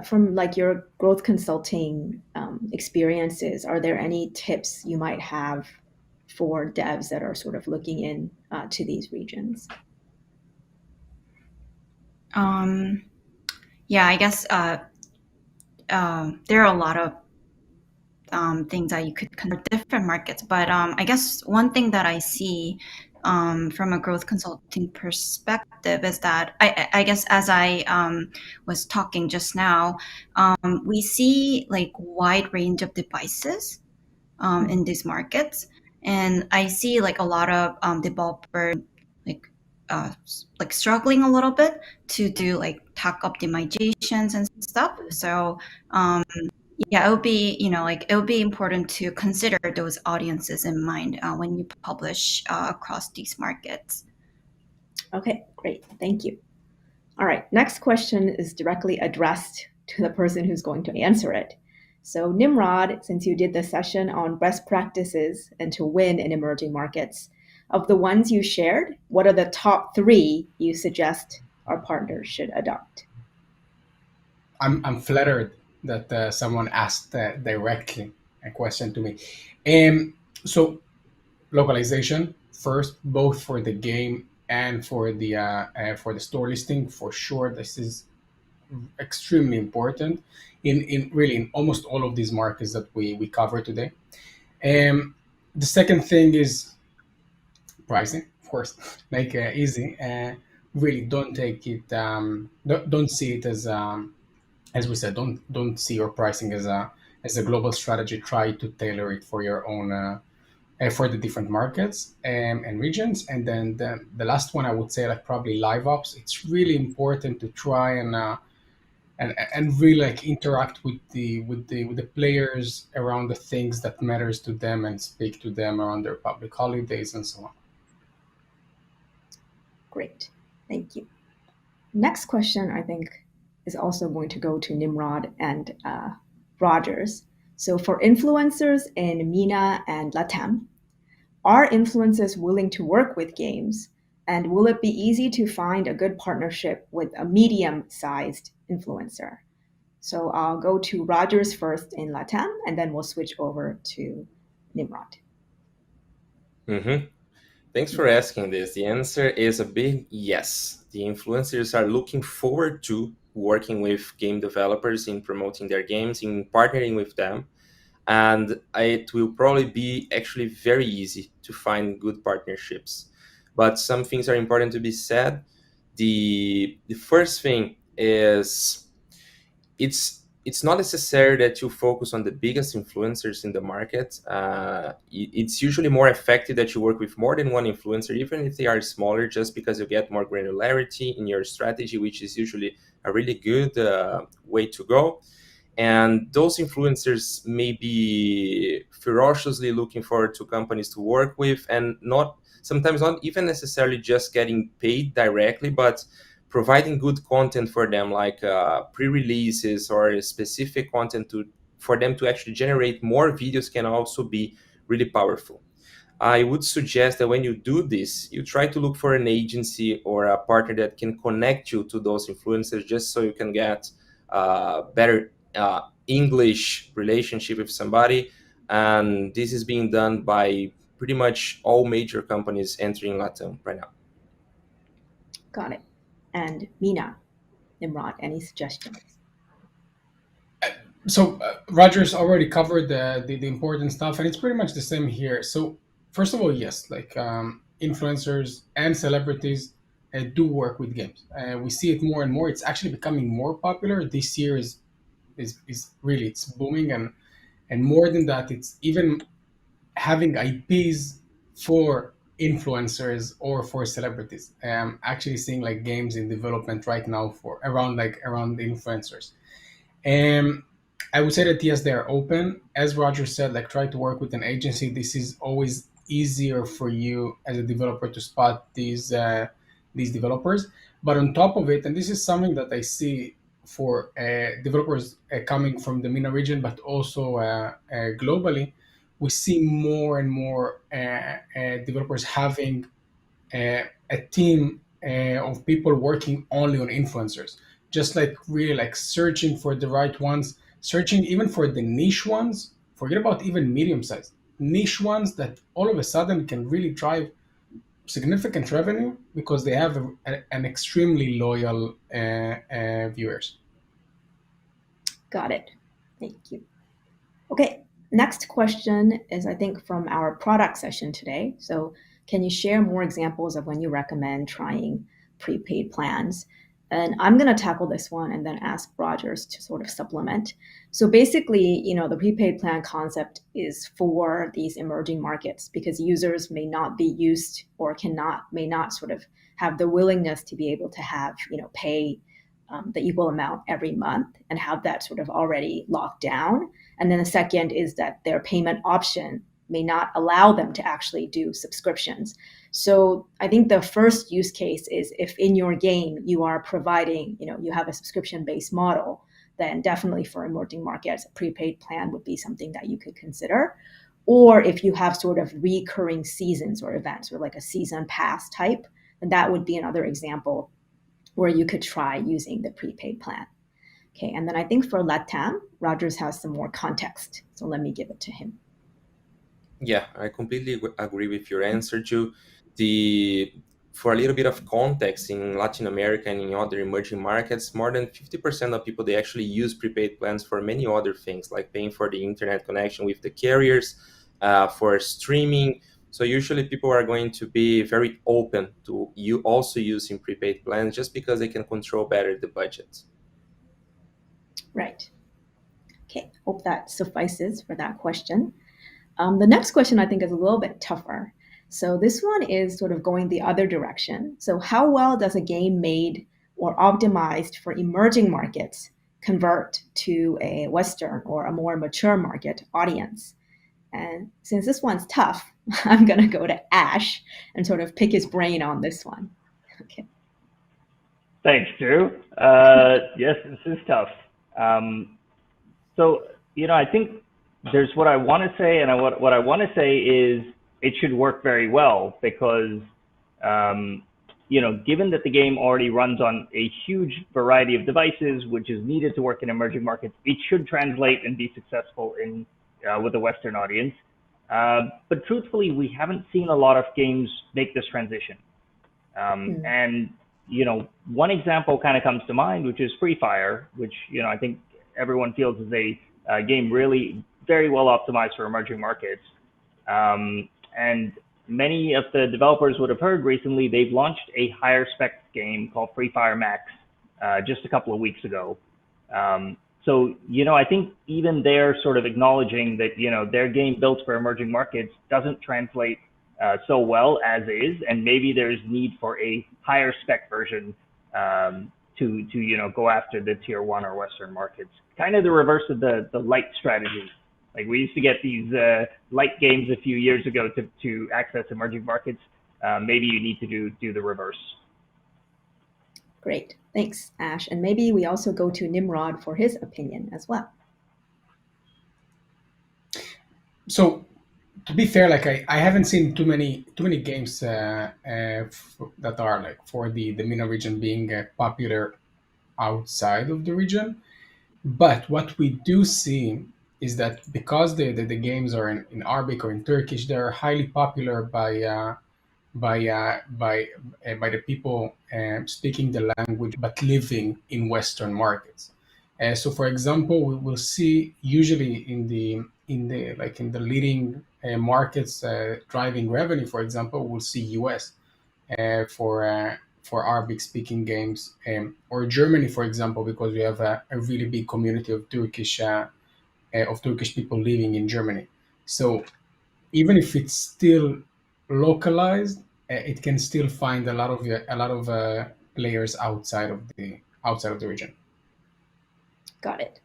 from like your growth consulting experiences, are there any tips you might have for devs that are sort of looking in to these regions? Yeah, I guess there are a lot of things that you could consider different markets, but I guess one thing that I see from a growth consulting perspective is that I guess as I was talking just now, we see like wide range of devices in these markets, and I see like a lot of developers like struggling a little bit to do like talk optimizations and stuff. So yeah, it would be it would be important to consider those audiences in mind when you publish across these markets. Okay, great. Thank you. All right, next question is directly addressed to the person who's going to answer it. So Nimrod, since you did the session on best practices and to win in emerging markets, of the ones you shared, what are the top 3 you suggest our partners should adopt? I'm flattered that someone asked directly. question to me. So localization first, both for the game and for the store listing, for sure. This is extremely important in really in almost all of these markets that we cover today. The second thing is pricing, of course. Make it easy. Really, don't take it. Don't see it as we said. Don't see your pricing as a global strategy. Try to tailor it for your own. For the different markets and regions. And then the last one I would say, like, probably live ops. It's really important to try and really like interact with the players around the things that matters to them and speak to them around their public holidays and so on. Great, thank you. Next question, I think, is also going to go to Nimrod and Rogers. So for influencers in MENA and LATAM, are influencers willing to work with games? And will it be easy to find a good partnership with a medium-sized influencer? So I'll go to Rogers first in LATAM, and then we'll switch over to Nimrod. Thanks for asking this. The answer is a big yes. The influencers are looking forward to working with game developers in promoting their games, in partnering with them. And it will probably be actually very easy to find good partnerships. But some things are important to be said. The first thing is it's not necessary that you focus on the biggest influencers in the market. It's usually more effective that you work with more than one influencer, even if they are smaller, just because you get more granularity in your strategy, which is usually a really good way to go. And those influencers may be ferociously looking forward to companies to work with, and sometimes not even necessarily just getting paid directly, but providing good content for them, like pre-releases or specific content for them to actually generate more videos, can also be really powerful. I would suggest that when you do this, you try to look for an agency or a partner that can connect you to those influencers, just so you can get better English relationship with somebody. And this is being done by pretty much all major companies entering Latam right now. Got it. And MENA, Nimrod, any suggestions? So Rogers already covered the important stuff, and it's pretty much the same here. So first of all, yes, like influencers and celebrities do work with games. We see it more and more. It's actually becoming more popular. This year is really, it's booming, and more than that, it's even having IPs for influencers or for celebrities. Actually seeing like games in development right now for around influencers. I would say that yes, they are open. As Roger said, like, try to work with an agency. This is always easier for you as a developer to spot these developers. But on top of it, and this is something that I see for developers coming from the MENA region, but also globally, we see more and more developers having a team of people working only on influencers, just like really like searching for the right ones, searching even for the niche ones. Forget about even medium sized niche ones that all of a sudden can really drive significant revenue because they have an extremely loyal viewers. Got it. Thank you. Okay, next question is, I think, from our product session today. So can you share more examples of when you recommend trying prepaid plans? And I'm going to tackle this one and then ask Rogers to sort of supplement. So basically, the prepaid plan concept is for these emerging markets because users may not be used or may not sort of have the willingness to be able to have, pay the equal amount every month and have that sort of already locked down. And then the second is that their payment option may not allow them to actually do subscriptions. So I think the first use case is if in your game you are providing, you have a subscription-based model, then definitely for emerging markets, a prepaid plan would be something that you could consider. Or if you have sort of recurring seasons or events or like a season pass type, then that would be another example where you could try using the prepaid plan. Okay, and then I think for LATAM, Rogers has some more context. So let me give it to him. Yeah, I completely agree with your answer, Ju. For a little bit of context, in Latin America and in other emerging markets, more than 50% of people, they actually use prepaid plans for many other things, like paying for the internet connection with the carriers, for streaming. So usually people are going to be very open to you also using prepaid plans just because they can control better the budget. Right. Okay, hope that suffices for that question. The next question I think is a little bit tougher. So this one is sort of going the other direction. So how well does a game made or optimized for emerging markets convert to a Western or a more mature market audience? And since this one's tough, I'm going to go to Ash and sort of pick his brain on this one. Okay. Thanks, Drew. Yes, this is tough. So, I think there's what I want to say, and what I want to say is it should work very well because, given that the game already runs on a huge variety of devices, which is needed to work in emerging markets, it should translate and be successful in with a Western audience. But truthfully, we haven't seen a lot of games make this transition. And one example kind of comes to mind, which is Free Fire, which I think everyone feels is a game really very well optimized for emerging markets. And many of the developers would have heard recently they've launched a higher spec game called Free Fire Max just a couple of weeks ago. So I think even they're sort of acknowledging that their game built for emerging markets doesn't translate so well as is, and maybe there's need for a higher spec version to go after the tier 1 or Western markets. Kind of the reverse of the light strategy. Like we used to get these light games a few years ago to access emerging markets. Maybe you need to do the reverse. Great, thanks, Ash. And maybe we also go to Nimrod for his opinion as well. So, to be fair, like I haven't seen too many games that are like for the MENA region being popular outside of the region. But what we do see is that because the games are in Arabic or in Turkish, they're highly popular by the people speaking the language but living in Western markets. So, for example, we will see usually in the leading markets driving revenue. For example, we'll see US for Arabic-speaking games, or Germany, for example, because we have a really big community of Turkish people living in Germany. So even if it's still localized, it can still find a lot of players outside of the region. Got it.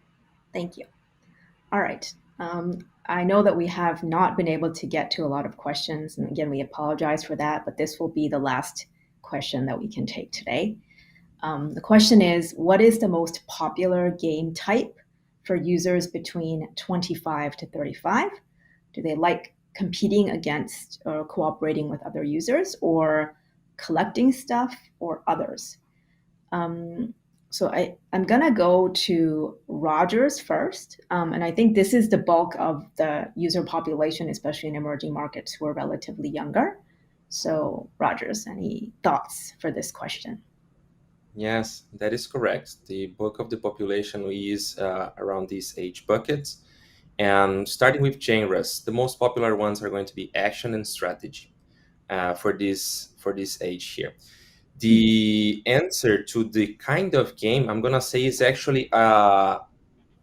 Thank you. All right. I know that we have not been able to get to a lot of questions, and again, we apologize for that, but this will be the last question that we can take today. The question is, what is the most popular game type for users between 25 to 35? Do they like competing against or cooperating with other users, or collecting stuff, or others? So I'm going to go to Rogers first. And I think this is the bulk of the user population, especially in emerging markets who are relatively younger. So Rogers, any thoughts for this question? Yes, that is correct. The bulk of the population is around these age buckets. And starting with genres, the most popular ones are going to be action and strategy for this age here. The answer to the kind of game I'm going to say is actually a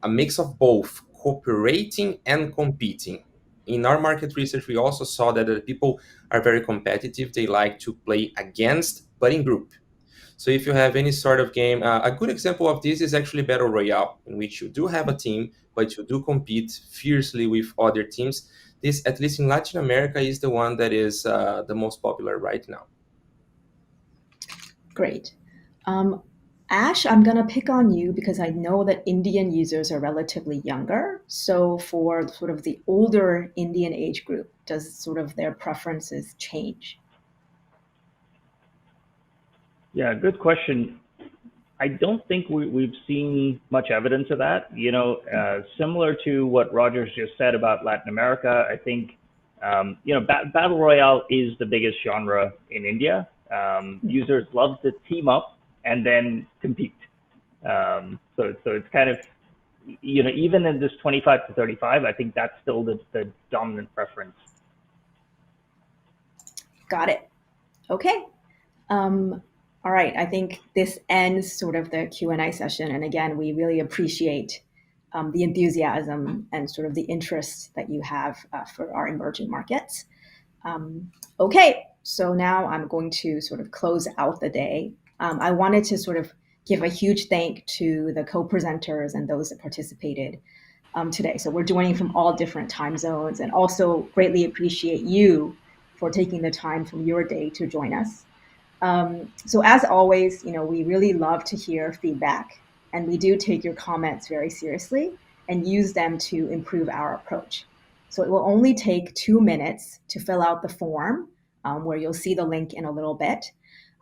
mix of both cooperating and competing. In our market research, we also saw that the people are very competitive. They like to play against, but in group. So if you have any sort of game, a good example of this is actually Battle Royale, in which you do have a team, but you do compete fiercely with other teams. This, at least in Latin America, is the one that is the most popular right now. Great. Ash, I'm going to pick on you because I know that Indian users are relatively younger. So for sort of the older Indian age group, does sort of their preferences change? Yeah, good question. I don't think we've seen much evidence of that. Similar to what Rogers just said about Latin America, I think, Battle Royale is the biggest genre in India. Users love to team up and then compete. So it's kind of, even in this 25 to 35, I think that's still the dominant preference. Got it. Okay. All right. I think this ends sort of the Q&A session. And again, we really appreciate the enthusiasm and sort of the interest that you have for our emerging markets. Okay. So now I'm going to sort of close out the day. I wanted to sort of give a huge thank to the co-presenters and those that participated today. So we're joining from all different time zones, and also greatly appreciate you for taking the time from your day to join us. So as always, we really love to hear feedback, and we do take your comments very seriously and use them to improve our approach. So it will only take 2 minutes to fill out the form, where you'll see the link in a little bit.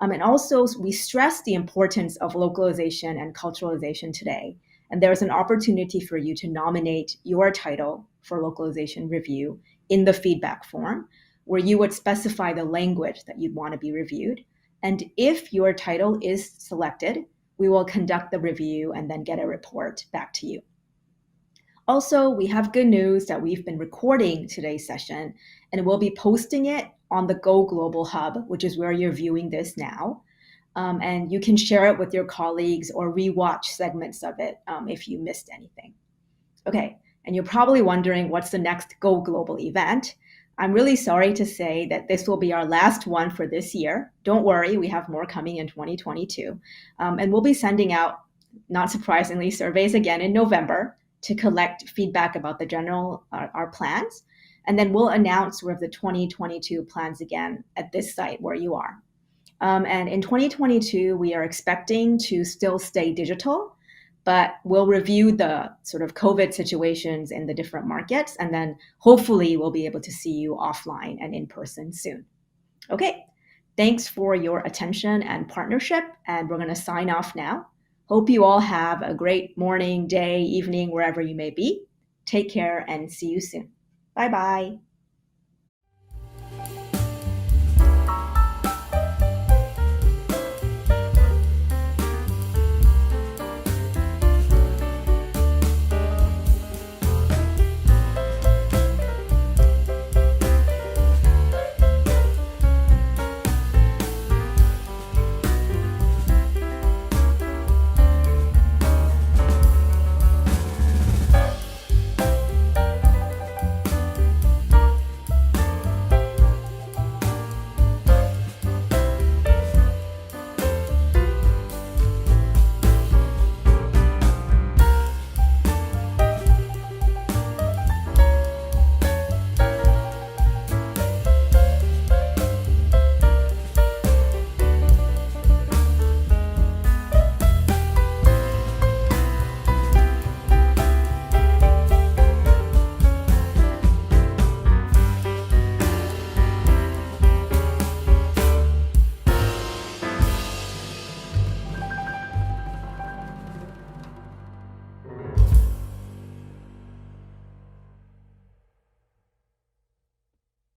And also, we stress the importance of localization and culturalization today. And there's an opportunity for you to nominate your title for localization review in the feedback form, where you would specify the language that you'd want to be reviewed. And if your title is selected, we will conduct the review and then get a report back to you. Also, we have good news that we've been recording today's session, and we'll be posting it on the Go Global Hub, which is where you're viewing this now. And you can share it with your colleagues or rewatch segments of it if you missed anything. Okay, and you're probably wondering what's the next Go Global event. I'm really sorry to say that this will be our last one for this year. Don't worry, we have more coming in 2022. And we'll be sending out, not surprisingly, surveys again in November to collect feedback about the general, our plans. And then we'll announce sort of the 2022 plans again at this site where you are. And in 2022, we are expecting to still stay digital, but we'll review the sort of COVID situations in the different markets, and then hopefully we'll be able to see you offline and in person soon. Okay, thanks for your attention and partnership, and we're going to sign off now. Hope you all have a great morning, day, evening, wherever you may be. Take care and see you soon. Bye-bye.